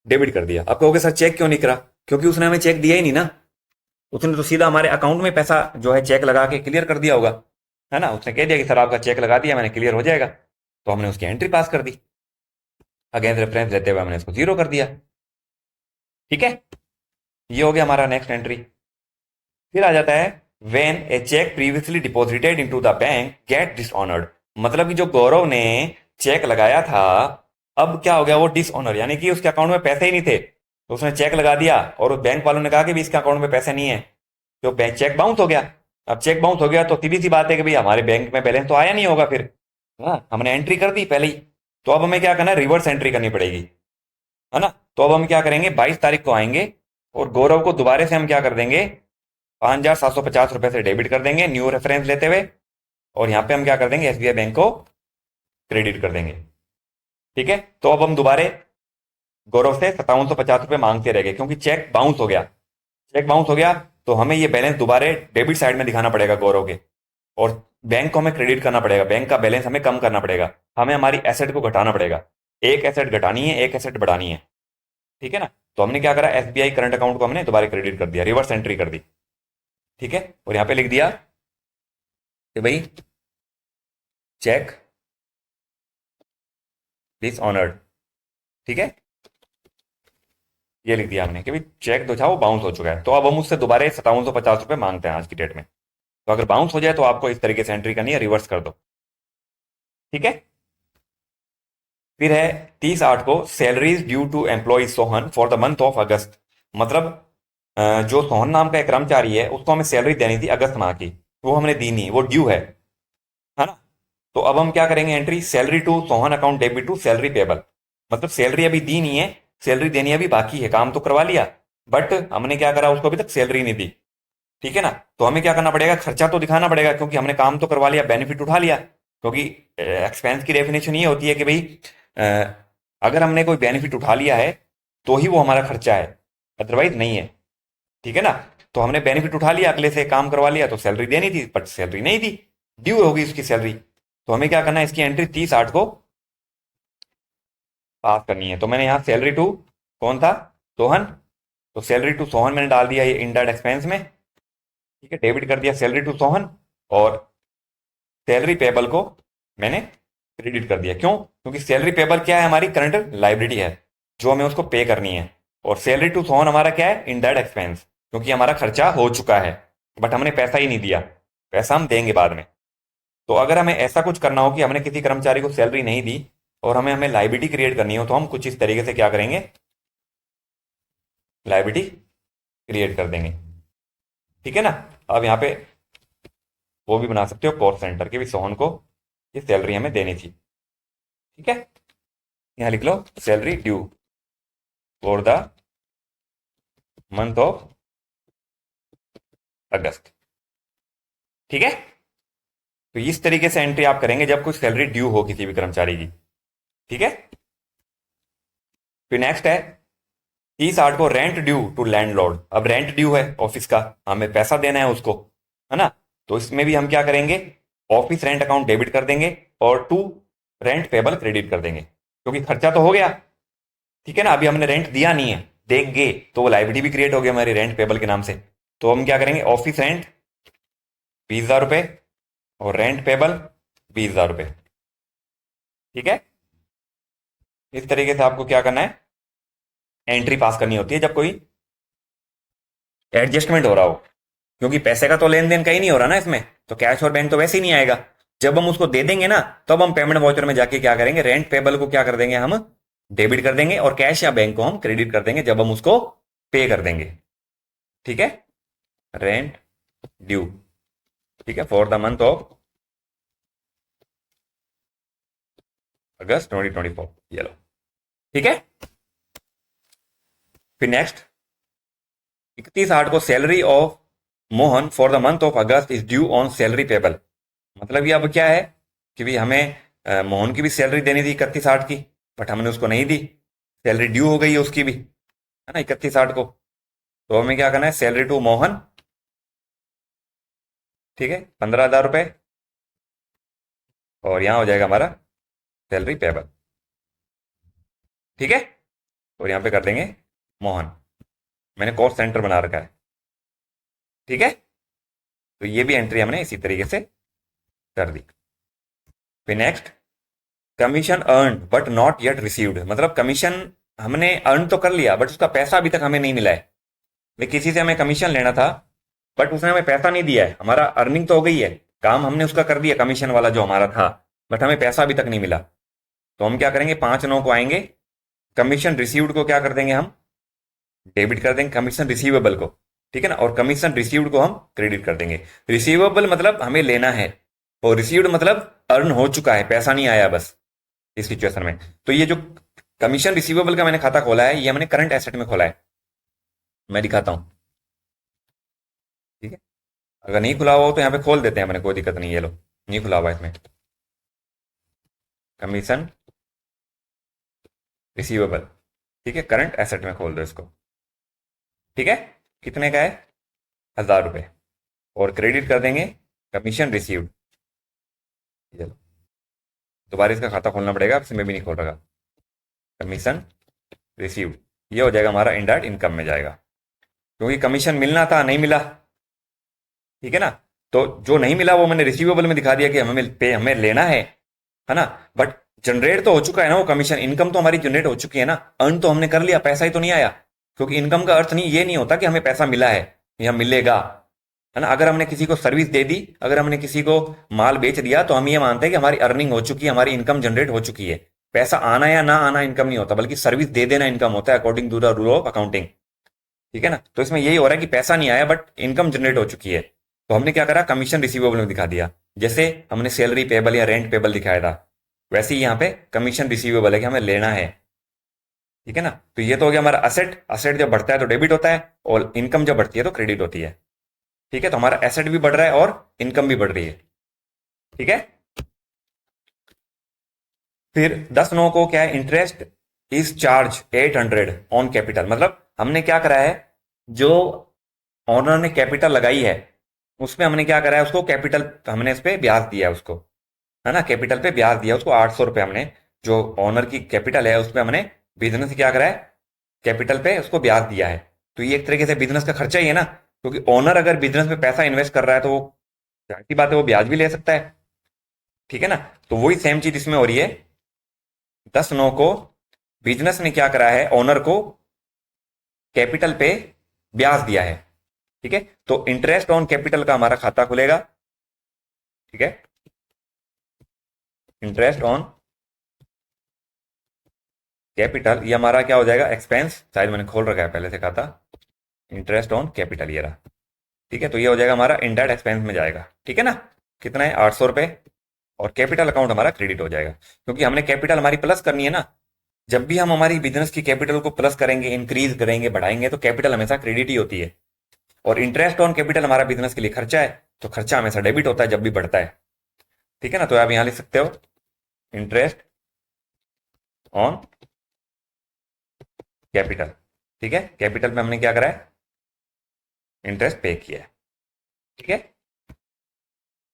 डेबिट कर दिया। अब कहोगे सर चेक क्यों नहीं करा, क्योंकि उसने हमें चेक दिया ही नहीं ना, उसने तो सीधा हमारे अकाउंट में पैसा जो है चेक लगा के क्लियर कर दिया होगा, है ना। उसने कह दिया कि सर आपका चेक लगा दिया मैंने, क्लियर हो जाएगा, तो हमने उसकी एंट्री पास कर दी, अगेंस्ट रेफरेंस लेते हुए हमने इसको 0 कर दिया। ठीक है, ये हो गया हमारा नेक्स्ट एंट्री। फिर आ जाता है when a cheque previously deposited into the bank get dishonoured. मतलब कि जो गौरव ने चेक लगाया था, अब क्या हो गया, वो डिसऑनर, यानी कि उसके अकाउंट में पैसे ही नहीं थे, तो उसने चेक लगा दिया और उस बैंक वालों ने कहा कि भी इसके अकाउंट में पैसे नहीं है, तो बैंक चेक बाउंस हो गया। अब चेक बाउंस हो गया तो सीधी सी बात है कि भाई हमारे बैंक में बैलेंस तो आया नहीं होगा फिर, हाँ, हमने एंट्री कर दी पहले ही, तो अब हमें क्या करना है, रिवर्स एंट्री करनी पड़ेगी, है ना। तो अब हम क्या करेंगे, 22 तारीख को आएंगे और गौरव को दोबारा से हम क्या कर देंगे, 5,750 रुपये से डेबिट कर देंगे न्यू रेफरेंस लेते हुए, और यहाँ पे हम क्या कर देंगे, एसबीआई बैंक को क्रेडिट कर देंगे। ठीक है, तो अब हम दोबारा गौरव से 5,750 रुपये मांगते रह गए क्योंकि चेक बाउंस हो गया। चेक बाउंस हो गया तो हमें ये बैलेंस दोबारा डेबिट साइड में दिखाना पड़ेगा गौरव के, और बैंक को हमें क्रेडिट करना पड़ेगा, बैंक का बैलेंस हमें कम करना पड़ेगा, हमें हमारी एसेट को घटाना पड़ेगा, एक एसेट घटानी है, एक एसेट बढ़ानी है। ठीक है ना, तो हमने क्या करा, एसबीआई करंट अकाउंट को हमने दोबारा क्रेडिट कर दिया, रिवर्स एंट्री कर दी। ठीक है, और यहां पे लिख दिया कि भाई चेक डिसऑनर्ड। ठीक है, ये लिख दिया हमने कि भाई चेक जो था वो बाउंस हो चुका है, तो अब हम उससे दोबारा 5,750 रुपये मांगते हैं आज की डेट में। तो अगर बाउंस हो जाए तो आपको इस तरीके से एंट्री करनी है, रिवर्स कर दो। ठीक है, फिर है 30/8 को salaries due to employ Sohan for the month of August. मतलब जो सोहन नाम का एक कर्मचारी है उसको हमें सैलरी देनी थी अगस्त माह की, वो हमने दी नहीं, वो ड्यू है ना। तो अब हम क्या करेंगे, entry salary to Sohan account debit to salary payable. मतलब सैलरी अभी दी नहीं है, सैलरी देनी अभी बाकी है, काम तो करवा लिया बट हमने क्या करा, उसको अभी तक सैलरी नहीं दी। ठीक है ना, तो हमें क्या करना पड़ेगा, खर्चा तो दिखाना पड़ेगा क्योंकि हमने काम तो करवा लिया, बेनिफिट उठा लिया, क्योंकि एक्सपेंस की डेफिनेशन ये होती है कि भाई अगर हमने कोई बेनिफिट उठा लिया है तो ही वो हमारा खर्चा है, अदरवाइज नहीं है। ठीक है ना, तो हमने बेनिफिट उठा लिया, अगले से काम करवा लिया, तो सैलरी देनी थी बट सैलरी नहीं दी, ड्यू होगी उसकी सैलरी। तो हमें क्या करना है, इसकी एंट्री 30/8 को पास करनी है। तो मैंने यहाँ सैलरी टू कौन था, सोहन, तो सैलरी टू सोहन मैंने डाल दिया ये इनडायरेक्ट एक्सपेंस में। ठीक है, डेबिट कर दिया सैलरी टू सोहन, और सैलरी पेबल को मैंने क्रेडिट कर दिया। क्यों, क्योंकि सैलरी पेबल क्या है, हमारी करंट लाइबिलिटी है जो हमें उसको पे करनी है, और सैलरी टू सोहन हमारा क्या है, इनडायरेक्ट एक्सपेंस, क्योंकि हमारा खर्चा हो चुका है बट हमने पैसा ही नहीं दिया, पैसा हम देंगे बाद में। तो अगर हमें ऐसा कुछ करना हो कि हमने किसी कर्मचारी को सैलरी नहीं दी और हमें हमें लाइबिलिटी क्रिएट करनी हो तो हम कुछ इस तरीके से क्या करेंगे, लाइबिलिटी क्रिएट कर देंगे। ठीक है ना। अब यहाँ पे वो भी बना सकते हो कॉस्ट सेंटर के भी, सोहन को ये सैलरी हमें देनी थी। ठीक है, यहाँ लिख लो salary due for the month of अगस्त। ठीक है, तो इस तरीके से एंट्री आप करेंगे जब कोई सैलरी ड्यू हो किसी भी कर्मचारी की। ठीक है, फिर नेक्स्ट है 30/8 को रेंट ड्यू टू लैंडलॉर्ड। अब रेंट ड्यू है ऑफिस का, हमें पैसा देना है उसको, है ना। तो इसमें भी हम क्या करेंगे, ऑफिस रेंट अकाउंट डेबिट कर देंगे और टू रेंट पेबल क्रेडिट कर देंगे, क्योंकि खर्चा तो हो गया। ठीक है ना, अभी हमने रेंट दिया नहीं है, देंगे तो वो लाइबिलिटी भी क्रिएट हो गई हमारी रेंट पेबल के नाम से। तो हम क्या करेंगे, ऑफिस रेंट 20,000 रुपये और रेंट पेबल 20,000 रुपये। ठीक है, इस तरीके से आपको क्या करना है, एंट्री पास करनी होती है जब कोई एडजस्टमेंट हो रहा हो, क्योंकि पैसे का तो लेन देन कहीं नहीं हो रहा ना इसमें, तो कैश और बैंक तो वैसे ही नहीं आएगा। जब हम उसको दे देंगे ना, तब हम पेमेंट वाउचर में जाके क्या करेंगे, रेंट पेबल को क्या कर देंगे, हम डेबिट कर देंगे और कैश या बैंक को हम क्रेडिट कर देंगे जब हम उसको पे कर देंगे। ठीक है, रेंट ड्यू, ठीक है, फॉर द मंथ ऑफ अगस्त 2024, ये लो। ठीक है, फिर नेक्स्ट 31/8 को salary of Mohan for the month of August is due on salary payable. मतलब ये अब क्या है कि भी हमें मोहन की भी सैलरी देनी थी 31/8 की, बट हमने उसको नहीं दी, सैलरी ड्यू हो गई है उसकी भी, है ना, 31/8 को। तो हमें क्या करना है, सैलरी टू मोहन, ठीक है, 15,000 रुपये, और यहां हो जाएगा हमारा सैलरी पेबल। ठीक है, और यहां पे कर देंगे मोहन, मैंने कॉस्ट सेंटर बना रखा है। ठीक है, तो ये भी एंट्री हमने इसी तरीके से कर दी। फिर next commission earn but not yet received. मतलब कमीशन हमने अर्न तो कर लिया बट उसका पैसा अभी तक हमें नहीं मिला है। वे किसी से हमें कमीशन लेना था बट उसने हमें पैसा नहीं दिया है। हमारा अर्निंग तो हो गई है, काम हमने उसका कर दिया कमीशन वाला जो हमारा था, बट हमें पैसा अभी तक नहीं मिला। तो हम क्या करेंगे, 5/9 को आएंगे, कमीशन रिसीव्ड को क्या कर देंगे, हम डेबिट कर देंगे कमीशन रिसीवेबल को। ठीक है ना, और कमीशन रिसीव्ड को हम क्रेडिट कर देंगे। रिसीवेबल मतलब हमें लेना है, और रिसीव्ड मतलब अर्न हो चुका है, पैसा नहीं आया बस इस सिचुएशन में। तो ये जो कमीशन रिसीवेबल का मैंने खाता खोला है, ये हमने करंट एसेट में खोला है, मैं दिखाता हूं। ठीक है, अगर नहीं खुला हुआ हो तो यहाँ पे खोल देते हैं मैंने, कोई दिक्कत नहीं, ये लो, नहीं खुला हुआ इसमें, कमीशन रिसीवेबल, ठीक है, करंट एसेट में खोल दो इसको। ठीक है, कितने का है, 1,000 रुपये, और क्रेडिट कर देंगे कमीशन रिसीव्ड। ये लो, दोबारा इसका खाता खोलना पड़ेगा, इसमें भी नहीं खोल रहा, कमीशन रिसीव्ड, ये हो जाएगा हमारा इनडायरेक्ट इनकम में जाएगा, क्योंकि कमीशन मिलना था, नहीं मिला। ठीक है ना, तो जो नहीं मिला वो मैंने रिसीवेबल में दिखा दिया कि हमें पे हमें लेना है ना, बट जनरेट तो हो चुका है ना वो कमीशन, इनकम तो हमारी जनरेट हो चुकी है ना, अर्न तो हमने कर लिया, पैसा ही तो नहीं आया। क्योंकि इनकम का अर्थ नहीं, ये नहीं होता कि हमें पैसा मिला है या मिलेगा, है ना। अगर हमने किसी को सर्विस दे दी, अगर हमने किसी को माल बेच दिया, तो हम ये मानते हैं कि हमारी अर्निंग हो चुकी है, हमारी इनकम जनरेट हो चुकी है। पैसा आना या ना आना इनकम नहीं होता, बल्कि सर्विस दे देना इनकम होता है, according to the rule of accounting. ठीक है ना, तो इसमें यही हो रहा है कि पैसा नहीं आया बट इनकम जनरेट हो चुकी है। तो हमने क्या करा, कमीशन रिसीवेबल में दिखा दिया, जैसे हमने सैलरी पेबल या रेंट पेबल दिखाया था, वैसे ही यहाँ पे कमीशन रिसीवेबल है कि हमें लेना है। ठीक है ना, तो ये तो हो गया हमारा असेट। असेट जब बढ़ता है तो डेबिट होता है, और इनकम जब बढ़ती है तो क्रेडिट होती है। ठीक है, तो हमारा एसेट भी बढ़ रहा है और इनकम भी बढ़ रही है। ठीक है, फिर 10/9 को क्या है, interest is charge 800 on capital. मतलब हमने क्या करा है, जो ऑनर ने कैपिटल लगाई है उसमें हमने क्या करा है, उसको कैपिटल हमने इस पे ब्याज दिया है उसको, है ना, कैपिटल पे ब्याज दिया उसको 800 रुपये हमने, जो ऑनर की कैपिटल है उसमें हमने बिजनेस क्या करा है, कैपिटल पे उसको ब्याज दिया है। तो ये एक तरीके से बिजनेस का खर्चा ही है ना, क्योंकि ऑनर अगर बिजनेस में पैसा इन्वेस्ट कर रहा है तो वो जाहिर सी बात है वो ब्याज भी ले सकता है। ठीक है ना, तो वही सेम चीज इसमें हो रही है। 10/9 को बिजनेस ने क्या करा है, ऑनर को कैपिटल पे ब्याज दिया है। ठीक है, तो इंटरेस्ट ऑन कैपिटल का हमारा खाता खुलेगा। ठीक है, इंटरेस्ट ऑन कैपिटल, ये हमारा क्या हो जाएगा, एक्सपेंस, शायद मैंने खोल रखा है, पहले से कहा था, इंटरेस्ट ऑन कैपिटल ये रहा। ठीक है, तो ये हो जाएगा हमारा इनडायरेक्ट एक्सपेंस में जाएगा। ठीक है ना, कितना है, 800 रुपये, और कैपिटल अकाउंट हमारा क्रेडिट हो जाएगा, क्योंकि हमने कैपिटल हमारी प्लस करनी है ना। जब भी हम हमारी बिजनेस की कैपिटल को प्लस करेंगे, इंक्रीज करेंगे, बढ़ाएंगे, तो कैपिटल हमेशा क्रेडिट ही होती है। और इंटरेस्ट ऑन कैपिटल हमारा बिजनेस के लिए खर्चा है, तो खर्चा हमेशा डेबिट होता है जब भी बढ़ता है। ठीक है ना, तो आप यहां लिख सकते हो इंटरेस्ट ऑन कैपिटल। ठीक है, कैपिटल में हमने क्या करा है, इंटरेस्ट पे किया है। ठीक है,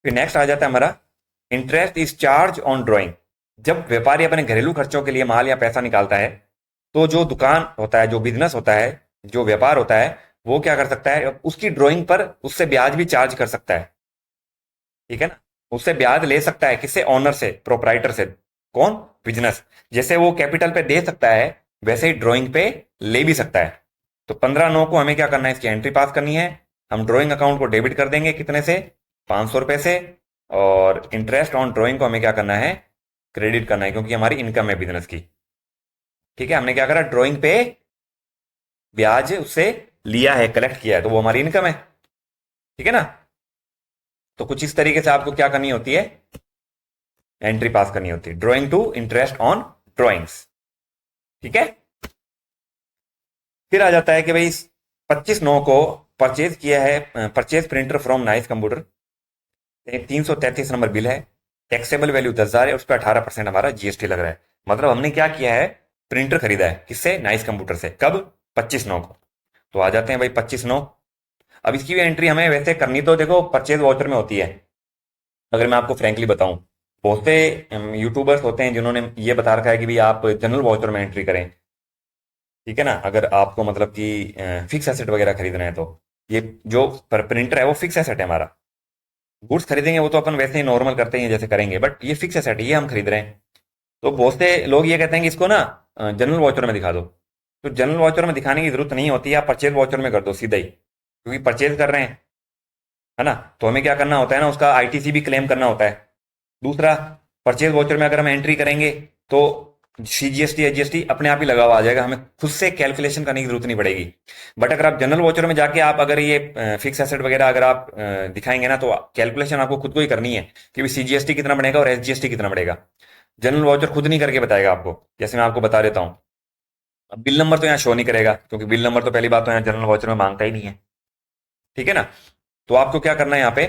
फिर नेक्स्ट आ जाता है हमारा interest is charge on drawing. जब व्यापारी अपने घरेलू खर्चों के लिए माल या पैसा निकालता है, तो जो दुकान होता है, जो बिजनेस होता है, जो व्यापार होता है, वो क्या कर सकता है, उसकी ड्रॉइंग पर उससे ब्याज भी चार्ज कर सकता है। ठीक है ना, उससे ब्याज ले सकता है, किससे, ऑनर से, प्रोपराइटर से। कौन, बिजनेस। जैसे वो कैपिटल पे दे सकता है, वैसे ही ड्रॉइंग पे ले भी सकता है। तो 15/9 को हमें क्या करना है, इसकी एंट्री पास करनी है। हम ड्रॉइंग अकाउंट को डेबिट कर देंगे, कितने से, 500 रुपए से। और इंटरेस्ट ऑन ड्रॉइंग को हमें क्या करना है, क्रेडिट करना है, क्योंकि हमारी इनकम है बिजनेस की। ठीक है, हमने क्या करा, ड्रॉइंग पे ब्याज उससे लिया है, कलेक्ट किया है, तो वो हमारी इनकम है। ठीक है ना, तो कुछ इस तरीके से आपको क्या करनी होती है, एंट्री पास करनी होती है, drawing to interest on drawings. ठीक है, फिर आ जाता है कि भाई 25/9 को परचेज किया है, purchase printer from nice computer, 333 number bill है, टैक्सेबल वैल्यू 10,000 है, उस पर 18% हमारा जीएसटी लग रहा है। मतलब हमने क्या किया है, प्रिंटर खरीदा है, किससे, नाइस कंप्यूटर से, कब, 25/9 को। तो आ जाते हैं भाई 25/9। अब इसकी भी एंट्री हमें वैसे करनी तो देखो परचेज वाउचर में होती है। अगर मैं आपको फ्रेंकली बताऊं, बहुत से यूट्यूबर्स होते हैं जिन्होंने ये बता रखा है कि भाई आप जनरल वाउचर में एंट्री करें। ठीक है ना, अगर आपको मतलब कि फिक्स एसेट वगैरह खरीदना है, तो ये जो प्रिंटर है वो फिक्स एसेट है हमारा। गुड्स खरीदेंगे वो तो अपन वैसे ही नॉर्मल करते हैं जैसे करेंगे, बट ये फिक्स एसेट है, ये हम खरीद रहे हैं। तो बहुत से लोग ये कहते हैं कि इसको ना जनरल वाउचर में दिखा दो। तो जनरल वाउचर में दिखाने की जरूरत नहीं होती है, आप परचेज वाउचर में कर दो सीधा ही, क्योंकि परचेज कर रहे हैं, है ना। तो हमें क्या करना होता है ना, उसका आईटीसी भी क्लेम करना होता है। दूसरा, परचेज वाउचर में अगर हम एंट्री करेंगे, तो सीजीएसटी एचजीएसटी अपने आप ही लगा हुआ आ जाएगा, हमें खुद से कैलकुलेशन करने की जरूरत नहीं पड़ेगी। बट अगर आप जनरल वाउचर में जाके आप अगर ये फिक्स एसेट वगैरह अगर आप दिखाएंगे ना, तो कैलकुलेशन आपको खुद को ही करनी है कि सीजीएसटी कितना बनेगा और एसजीएसटी कितना बढ़ेगा। जनरल वाउचर खुद नहीं करके बताएगा आपको, जैसे मैं आपको बता देता हूँ। अब बिल नंबर तो यहाँ शो नहीं करेगा, क्योंकि बिल नंबर तो पहली बात तो यहाँ जनरल वाउचर में मांगता ही नहीं है। ठीक है ना, तो आपको क्या करना है, यहाँ पे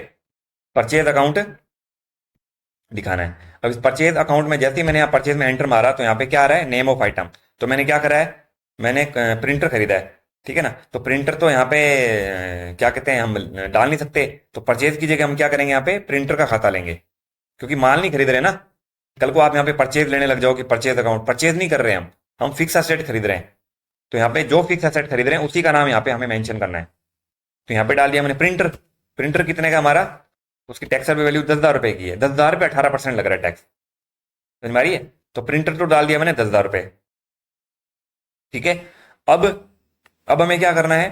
परचेज अकाउंट दिखाना है। अब इस परचेज अकाउंट में जैसे ही मैंने यहाँ परचेज में एंटर मारा, तो यहाँ पे क्या आ रहा है, नेम ऑफ आइटम। तो मैंने क्या करा है, मैंने प्रिंटर खरीदा है। ठीक है ना, तो प्रिंटर तो यहाँ पे क्या कहते हैं, हम डाल नहीं सकते। तो परचेज की जगह हम क्या करेंगे, यहाँ पे प्रिंटर का खाता लेंगे, क्योंकि माल नहीं खरीद रहे ना। कल को आप यहाँ पे परचेज लेने लग जाओ कि परचेज अकाउंट, परचेज नहीं कर रहे हम फिक्स एसेट खरीद रहे हैं। तो यहाँ पे जो फिक्स एसेट खरीद रहे हैं उसी का नाम यहाँ पे हमें मेंशन करना है। तो यहाँ पे डाल दिया मैंने प्रिंटर। प्रिंटर कितने का हमारा, उसकी टैक्सेबल वैल्यू 10,000 रुपए की है, 10,000 पे 18% लग रहा है टैक्स, समझ में आ रही है। तो प्रिंटर तो डाल दिया मैंने 10,000 रुपए। ठीक है, अब अब हमें क्या करना है,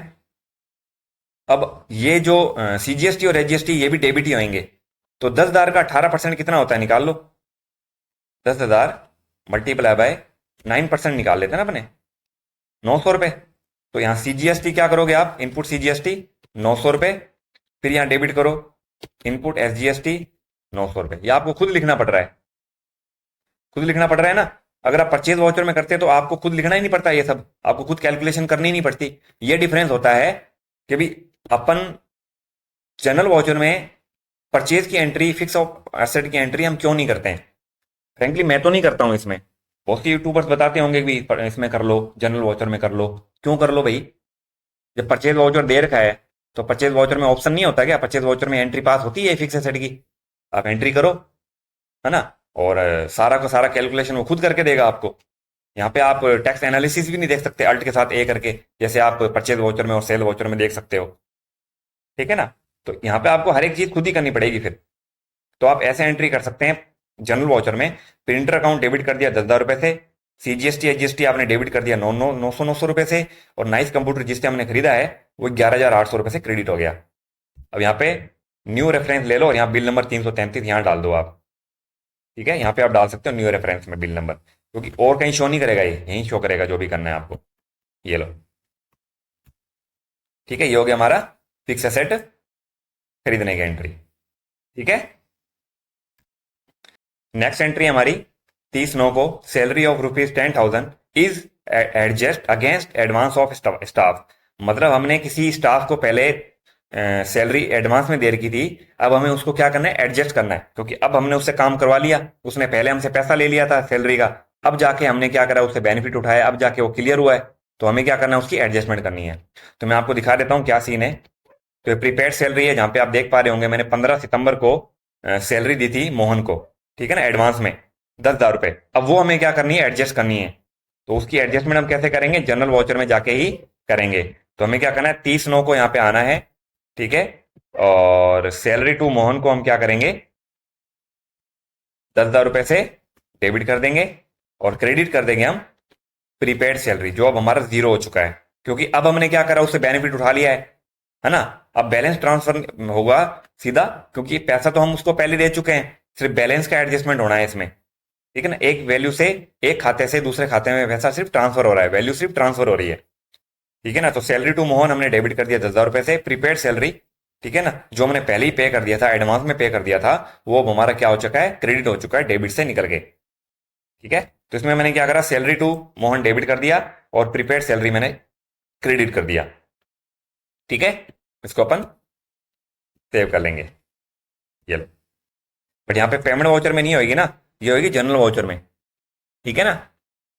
अब ये जो सीजीएसटी और एचजीएसटी ये भी डेबिट ही होंगे। तो 10,000 का 18% कितना होता है, निकाल लो। 10,000 मल्टीप्लाई बाय 9% निकाल लेते हैं ना अपने, 900 रुपए। तो यहाँ सीजीएसटी क्या करोगे आप, इनपुट सीजीएसटी 900 रुपए, फिर यहाँ डेबिट करो इनपुट एसजीएसटी 900 रुपए। ये आपको खुद लिखना पड़ रहा है, खुद लिखना पड़ रहा है ना। अगर आप परचेज वाउचर में करते तो आपको खुद लिखना ही नहीं पड़ता, ये सब आपको खुद कैलकुलेशन करनी नहीं पड़ती। ये डिफरेंस होता है कि भी अपन जनरल वाउचर में परचेज की एंट्री, फिक्स ऑफ एसेट की एंट्री हम क्यों नहीं करते हैं। फ्रेंकली मैं तो नहीं करता हूं इसमें, बहुत सी यूट्यूबर्स बताते होंगे कि इसमें कर लो, जनरल वाउचर में कर लो। क्यों कर लो भाई, जब परचेज वाउचर दे रखा है, तो परचेज वाउचर में ऑप्शन नहीं होता क्या, परचेज वाउचर में एंट्री पास होती है फिक्स एसेट की, आप एंट्री करो, है ना। और सारा का सारा कैलकुलेशन वो खुद करके देगा आपको। यहाँ पे आप टैक्स एनालिसिस भी नहीं देख सकते अल्ट के साथ ए करके, जैसे आप परचेज वाउचर में और सेल वाउचर में देख सकते हो। ठीक है ना, तो यहाँ पे आपको हर एक चीज खुद ही करनी पड़ेगी फिर। तो आप ऐसे एंट्री कर सकते हैं जनरल वाउचर में, प्रिंटर अकाउंट डेबिट कर दिया 10,000 रुपए से, सीजीएसटी एचजीएसटी आपने डेबिट कर दिया 900 रुपए से, और नाइस कंप्यूटर जिससे हमने खरीदा है वो 11,800 रुपए से क्रेडिट हो गया। अब यहाँ पे न्यू रेफरेंस ले लो, और यहाँ बिल नंबर 333 यहाँ डाल दो आप। ठीक है, यहाँ पे आप डाल सकते हो न्यू रेफरेंस में बिल नंबर, क्योंकि और कहीं शो नहीं करेगा, ये यहीं शो करेगा जो भी करना है आपको। ये लो, ठीक है, ये हो गया हमारा फिक्स एसेट खरीदने की एंट्री। ठीक है, नेक्स्ट एंट्री हमारी 30/9 को salary of ₹10,000 is adjust against advance of staff. मतलब हमने किसी स्टाफ को पहले सैलरी एडवांस में दे रखी थी, अब हमें उसको क्या करना है, एडजस्ट करना है, क्योंकि अब हमने उससे काम करवा लिया, उसने पहले हमसे पैसा ले लिया था सैलरी का, अब जाके हमने क्या करा, उससे बेनिफिट उठाया, अब जाके वो क्लियर हुआ है, तो हमें क्या करना है, उसकी एडजस्टमेंट करनी है। तो मैं आपको दिखा देता हूँ क्या सीन है। तो ये प्रीपेड सैलरी है, जहां पे आप देख पा रहे होंगे मैंने 15 सितंबर को सैलरी दी थी मोहन को, ठीक है ना, एडवांस में 10,000 रुपए। अब वो हमें क्या करनी है, एडजस्ट करनी है। तो उसकी एडजस्टमेंट हम कैसे करेंगे, जनरल वाउचर में जाके ही करेंगे। तो हमें क्या करना है, 30/9 को यहाँ पे आना है, ठीक है, और सैलरी टू मोहन को हम क्या करेंगे, 10,000 रुपए से डेबिट कर देंगे और क्रेडिट कर देंगे हम प्रीपेड सैलरी, जो अब हमारा जीरो हो चुका है, क्योंकि अब हमने क्या करा, उससे बेनिफिट उठा लिया है ना। अब बैलेंस ट्रांसफर होगा सीधा, क्योंकि पैसा तो हम उसको पहले दे चुके हैं, सिर्फ बैलेंस का एडजस्टमेंट होना है इसमें, ठीक है ना। एक वैल्यू से, एक खाते से दूसरे खाते में पैसा सिर्फ ट्रांसफर हो रहा है, वैल्यू सिर्फ ट्रांसफर हो रही है, ठीक है ना। तो सैलरी टू मोहन हमने डेबिट कर दिया 10,000 रुपए से, प्रीपेड सैलरी, ठीक है ना, जो हमने पहले ही पे कर दिया था, एडवांस में पे कर दिया था, वो अब हमारा क्या हो चुका है, क्रेडिट हो चुका है, डेबिट से निकल के, ठीक है। तो इसमें मैंने क्या करा, सैलरी टू मोहन डेबिट कर दिया और प्रीपेड सैलरी मैंने क्रेडिट कर दिया, ठीक है। इसको अपन सेव कर लेंगे, ये लो। बट यहाँ पे पेमेंट वाउचर में नहीं होगी ना, ये होगी जनरल वाउचर में, ठीक है ना।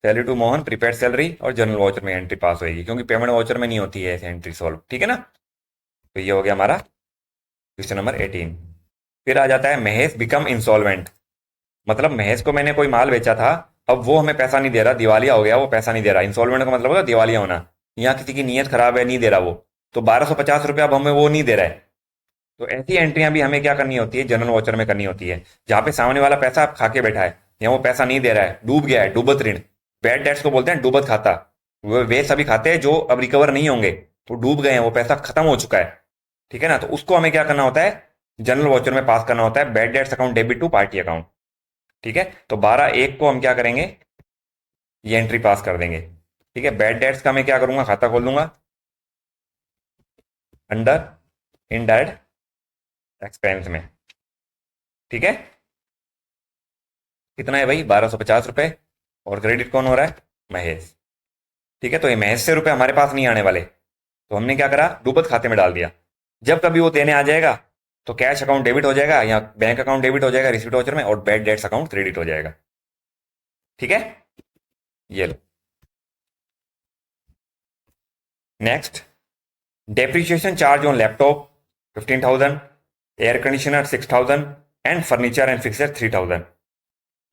Salary to Mohan, prepaid salary और जनरल वाउचर में एंट्री पास होगी, क्योंकि पेमेंट वाउचर में नहीं होती है ऐसे एंट्री सॉल्व, ठीक है ना। तो ये हो गया हमारा क्वेश्चन नंबर 18। फिर आ जाता है महेश बिकम इंसॉल्वेंट। मतलब महेश को मैंने कोई माल बेचा था, अब वो हमें पैसा नहीं दे रहा, दिवालिया हो गया, वो पैसा नहीं दे रहा। इंसॉल्वेंट का मतलब होता है दिवालिया होना, यहाँ किसी की नीयत खराब है, नहीं दे रहा वो, तो 1250 रुपया अब हमें वो नहीं दे रहा है। तो ऐसी एंट्रियां भी हमें क्या करनी होती है, जनरल वॉचर में करनी होती है, जहां पे सामने वाला पैसा आप खा के बैठा है, या वो पैसा नहीं दे रहा है, डूब गया है, डूबत ऋण, बैड डेट्स को बोलते हैं डूबत खाता। वे सभी खाते हैं जो अब रिकवर नहीं होंगे, तो डूब गए हैं, वो पैसा खत्म हो चुका है, ठीक है ना। तो उसको हमें क्या करना होता है, जनरल वॉचर में पास करना होता है, bad debts account debit to party account, ठीक है। तो 12/1 को हम क्या करेंगे, ये एंट्री पास कर देंगे, ठीक है। बैड डेट्स का मैं क्या करूंगा, खाता खोल दूंगा अंडर इनडायरेक्ट एक्सपेंस में, ठीक है। कितना है भाई, 1250 रुपए, और क्रेडिट कौन हो रहा है, महेश, ठीक है। तो ये महेश से रुपए हमारे पास नहीं आने वाले, तो हमने क्या करा, डूबत खाते में डाल दिया। जब कभी वो देने आ जाएगा, तो कैश अकाउंट डेबिट हो जाएगा या बैंक अकाउंट डेबिट हो जाएगा रिसीट वाउचर में, और बैड डेट्स अकाउंट क्रेडिट हो जाएगा, ठीक है। ये लो, next, depreciation charge on laptop 15,000, air conditioner 6,000 and furniture and fixture 3,000।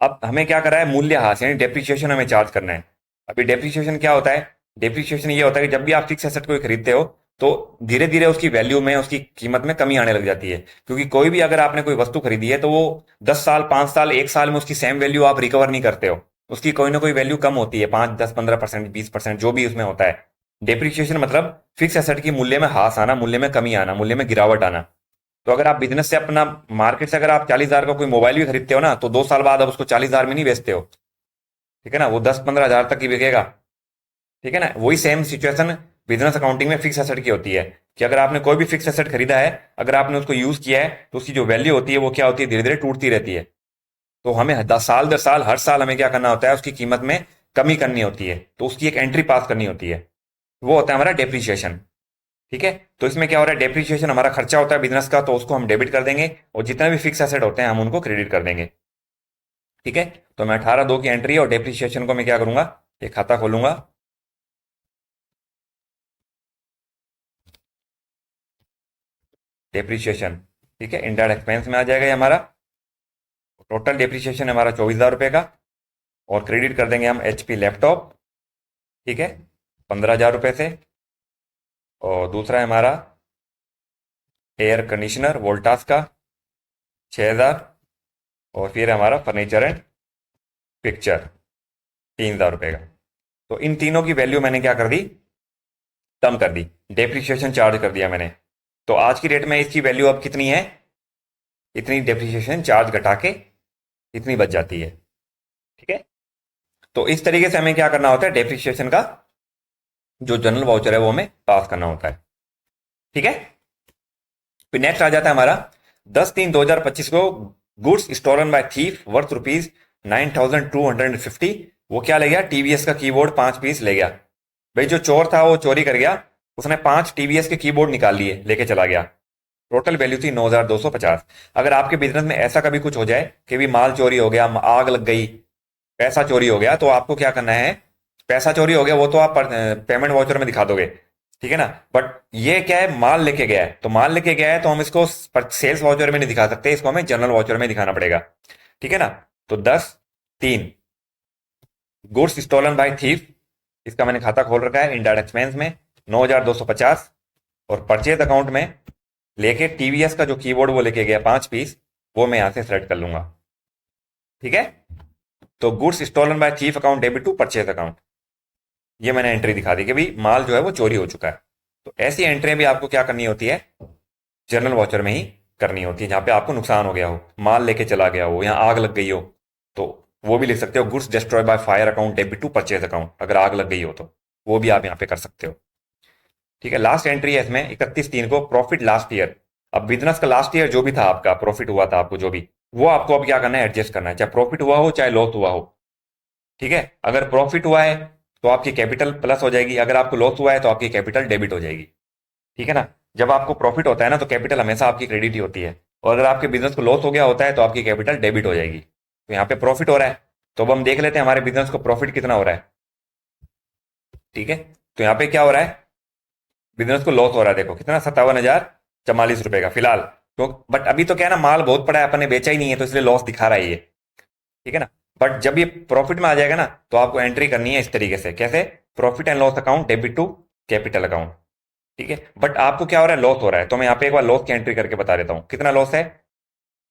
अब हमें क्या करा है, मूल्यह्रास यानी डेप्रिसिएशन हमें चार्ज करना है। अभी डेप्रिसिएशन क्या होता है, डेप्रिसिएशन ये होता है कि जब भी आप फिक्स एसेट को खरीदते हो, तो धीरे धीरे उसकी वैल्यू में, उसकी कीमत में कमी आने लग जाती है, क्योंकि कोई भी अगर आपने कोई वस्तु खरीदी है, तो वो 10 साल, 5 साल, 1 साल में उसकी सेम वैल्यू आप रिकवर नहीं करते हो, उसकी कोई ना कोई वैल्यू कम होती है, 5, 10, 15%, 20%, जो भी उसमें होता है। डेप्रिसिएशन मतलब फिक्स एसेट की मूल्य में ह्रास आना, मूल्य में कमी आना, मूल्य में गिरावट आना। तो अगर आप बिजनेस से अपना, मार्केट से अगर आप 40,000 का कोई मोबाइल भी खरीदते हो ना, तो 2 साल बाद आप उसको 40,000 में नहीं बेचते हो, ठीक है ना, वो 10-15 हजार तक ही बिकेगा, ठीक है ना। वही सेम सिचुएशन बिजनेस अकाउंटिंग में फिक्स एसेट की होती है, कि अगर आपने कोई भी फिक्स एसेट खरीदा है, अगर आपने उसको यूज किया है, तो उसकी जो वैल्यू होती है वो क्या होती है, धीरे धीरे टूटती रहती है। तो हमें 10 साल 10 साल हर साल हमें क्या करना होता है, उसकी कीमत में कमी करनी होती है, तो उसकी एक एंट्री पास करनी होती है, वो होता है हमारा डेप्रिसिएशन, ठीक है। तो इसमें क्या हो रहा है, डेप्रिसिएशन हमारा खर्चा होता है बिजनेस का, तो उसको हम डेबिट कर देंगे, और जितने भी फिक्स एसेट होते हैं हम उनको क्रेडिट कर देंगे, ठीक है। तो मैं 18/2 की एंट्री और डेप्रिसिएशन को मैं क्या करूंगा, एक खाता खोलूंगा, डेप्रिसिएशन, ठीक है, इनडायरेक्ट एक्सपेंस में आ जाएगा ये हमारा। टोटल डेप्रिसिएशन हमारा 24,000 रुपये का, और क्रेडिट कर देंगे हम HP लैपटॉप, ठीक है, 15,000 रुपये से। और दूसरा है हमारा एयर कंडीशनर वोल्टास का 6,000, और फिर हमारा फर्नीचर एंड पिक्चर 3,000 रुपये का। तो इन तीनों की वैल्यू मैंने क्या कर दी, कम कर दी, डेप्रिसिएशन चार्ज कर दिया मैंने। तो आज की डेट में इसकी वैल्यू अब कितनी है, इतनी डेप्रिसिएशन चार्ज घटा के इतनी बच जाती है, ठीक है। तो इस तरीके से हमें क्या करना होता है, डेप्रिसिएशन का जो जनरल वाउचर है वो हमें पास करना होता है। ठीक है, फिर नेक्स्ट आ जाता है हमारा 10/3/2025 को goods stolen by thief worth ₹9,250। वो क्या ले गया, टीवीएस का कीबोर्ड 5 पीस ले गया। भाई जो चोर था वो चोरी कर गया, उसने 5 टीवीएस के कीबोर्ड निकाल लिए, लेके चला गया। टोटल वैल्यू थी 9,250। अगर आपके बिजनेस में ऐसा कभी कुछ हो जाए कि भी माल चोरी हो गया, आग लग गई, पैसा चोरी हो गया, तो आपको क्या करना है, पैसा चोरी हो गया वो तो आप पेमेंट वाउचर में दिखा दोगे, ठीक है ना। बट ये क्या है, माल लेके गया है, तो माल लेके गया है तो हम इसको सेल्स वाउचर में नहीं दिखा सकते, इसको हमें जनरल वाउचर में दिखाना पड़ेगा, ठीक है ना। तो 10/3 गुड्स स्टोलन बाय थीफ, इसका मैंने खाता खोल रखा है इनडायरेक्ट एक्सपेंस में 9,250, और परचेज अकाउंट में लेके टीवीएस का जो कीबोर्ड वो लेके गया 5 पीस, वो मैं यहां से सेलेक्ट कर लूंगा, ठीक है। तो goods stolen by thief account debit to purchase account, ये मैंने एंट्री दिखा दी कि भाई माल जो है वो चोरी हो चुका है। तो ऐसी एंट्री भी आपको क्या करनी होती है, जनरल वाउचर में ही करनी होती है, जहां पे आपको नुकसान हो गया हो, माल लेके चला गया हो या आग लग गई हो, तो वो भी लिख सकते हो goods destroy by fire account debit to purchase account, अगर आग लग गई हो तो वो भी आप यहाँ पे कर सकते हो, ठीक है। लास्ट एंट्री है इसमें 31/3 को प्रॉफिट लास्ट ईयर। अब बिजनेस का लास्ट ईयर जो भी था, आपका प्रॉफिट हुआ था आपको जो भी, वो आपको अब क्या करना है, एडजस्ट करना है, चाहे प्रॉफिट हुआ हो चाहे लॉस हुआ हो, ठीक है। अगर प्रॉफिट हुआ है तो आपकी कैपिटल प्लस हो जाएगी, अगर आपको लॉस हुआ है तो आपकी कैपिटल डेबिट हो जाएगी, ठीक है ना। जब आपको प्रॉफिट होता है ना तो कैपिटल हमेशा आपकी क्रेडिट ही होती है, और अगर आपके बिजनेस को लॉस हो गया होता है तो आपकी कैपिटल डेबिट हो जाएगी। तो यहाँ पे प्रॉफिट हो रहा है, तो अब हम देख लेते हैं हमारे बिजनेस को प्रॉफिट कितना हो रहा है, ठीक है। तो यहाँ पे क्या हो रहा है, बिजनेस को लॉस हो रहा है, देखो कितना, 57,044 का फिलहाल। तो बट अभी तो क्या है ना, माल बहुत पड़ा है, अपन ने बेचा ही नहीं है, तो इसलिए लॉस दिखा रहा है ये, ठीक है ना। बट जब ये प्रॉफिट में आ जाएगा ना तो आपको एंट्री करनी है इस तरीके से, कैसे, profit and loss account debit to capital account, ठीक है। बट आपको क्या हो रहा है, लॉस हो रहा है, तो मैं यहाँ पे एक बार लॉस की एंट्री करके बता देता हूँ, कितना लॉस है,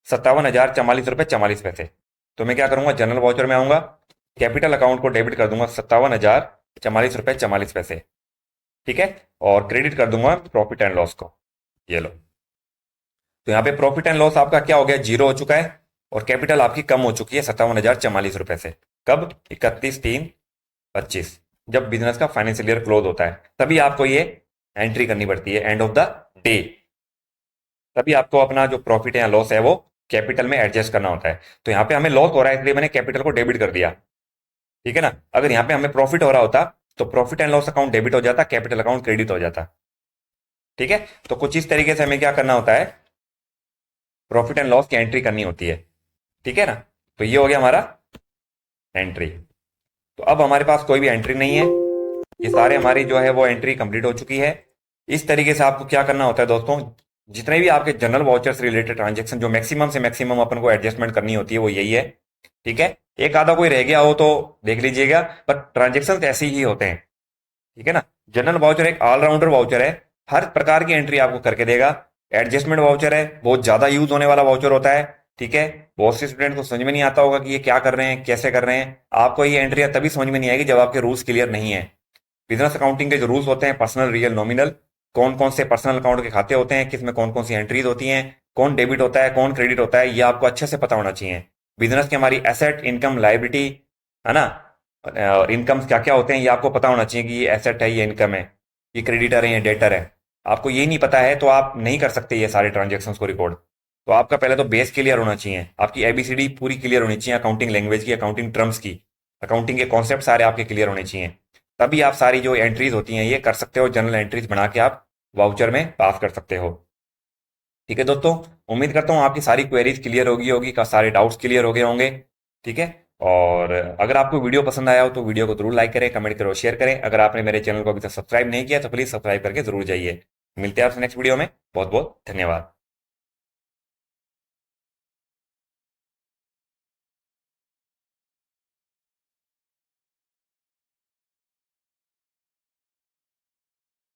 57,044 रुपये 44 पैसे। तो मैं क्या करूंगा, जनरल वाउचर में आऊंगा, कैपिटल अकाउंट को डेबिट कर दूंगा 57,044 रुपये 44 पैसे, ठीक है, और क्रेडिट कर दूंगा प्रॉफिट एंड लॉस को, ये लो। तो यहाँ पे प्रॉफिट एंड लॉस आपका क्या हो गया, जीरो हो चुका है, और कैपिटल आपकी कम हो चुकी है 57,044 रुपये से। कब, 31/3/25, जब बिजनेस का फाइनेंशियल ईयर क्लोज होता है, तभी आपको ये एंट्री करनी पड़ती है, एंड ऑफ द डे, तभी आपको अपना जो प्रॉफिट है या लॉस है वो कैपिटल में एडजस्ट करना होता है। तो यहाँ पे हमें लॉस हो रहा है इसलिए मैंने कैपिटल को डेबिट कर दिया, ठीक है ना। अगर यहाँ पे हमें प्रॉफिट हो रहा होता तो profit and loss account debit हो जाता, कैपिटल अकाउंट क्रेडिट हो जाता, ठीक है। तो कुछ इस तरीके से हमें क्या करना होता है, प्रॉफिट एंड लॉस की एंट्री करनी होती है, ठीक है ना। तो ये हो गया हमारा एंट्री। तो अब हमारे पास कोई भी एंट्री नहीं है, ये सारे हमारी जो है वो एंट्री कंप्लीट हो चुकी है। इस तरीके से आपको क्या करना होता है दोस्तों, जितने भी आपके जनरल वाउचर से रिलेटेड ट्रांजेक्शन जो मैक्सिमम से मैक्सिमम अपन को एडजस्टमेंट करनी होती है वो यही है, ठीक है। एक आधा कोई रह गया हो तो देख लीजिएगा, बट ट्रांजेक्शन ऐसे ही होते हैं, ठीक है ना। जनरल वाउचर एक ऑलराउंडर वाउचर है, हर प्रकार की एंट्री आपको करके देगा। एडजस्टमेंट वाउचर है, बहुत ज्यादा यूज होने वाला वाउचर होता है, ठीक है। बहुत से स्टूडेंट को समझ में नहीं आता होगा कि ये क्या कर रहे हैं, कैसे कर रहे हैं। आपको ये एंट्री तभी समझ में नहीं आएगी जब आपके रूल्स क्लियर नहीं है। बिजनेस अकाउंटिंग के जो रूल्स होते हैं, पर्सनल, रियल, नॉमिनल, कौन कौन से पर्सनल अकाउंट के खाते होते हैं, किसमें कौन कौन सी एंट्रीज होती हैं, कौन डेबिट होता है कौन क्रेडिट होता है, ये आपको अच्छे से पता होना चाहिए। बिजनेस की हमारी एसेट, इनकम, लाइबिलिटी, है ना, और इनकम क्या क्या होते हैं ये आपको पता होना चाहिए कि ये एसेट है, ये इनकम है, ये क्रेडिटर है, ये डेटर है। आपको ये नहीं पता है तो आप नहीं कर सकते ये सारे ट्रांजेक्शन्स को रिकॉर्ड। तो आपका पहले तो बेस क्लियर होना चाहिए, आपकी एबीसीडी पूरी क्लियर होनी चाहिए, अकाउंटिंग लैंग्वेज की, अकाउंटिंग टर्म्स की, अकाउंटिंग के कॉन्सेप्ट सारे आपके क्लियर होने चाहिए, तभी आप सारी जो एंट्रीज होती हैं ये कर सकते हो, जनरल एंट्रीज बना के आप वाउचर में पास कर सकते हो, ठीक है दोस्तों। उम्मीद करता हूँ आपकी सारी क्वेरीज क्लियर होगी का सारे डाउट्स क्लियर हो गए होंगे, ठीक है। और अगर आपको वीडियो पसंद आया हो तो वीडियो को जरूर लाइक करें, कमेंट करो, शेयर करें। अगर आपने मेरे चैनल को अभी तक सब्सक्राइब नहीं किया तो प्लीज सब्सक्राइब करके जरूर जाइए। मिलते हैं आपसे नेक्स्ट वीडियो में, बहुत बहुत धन्यवाद।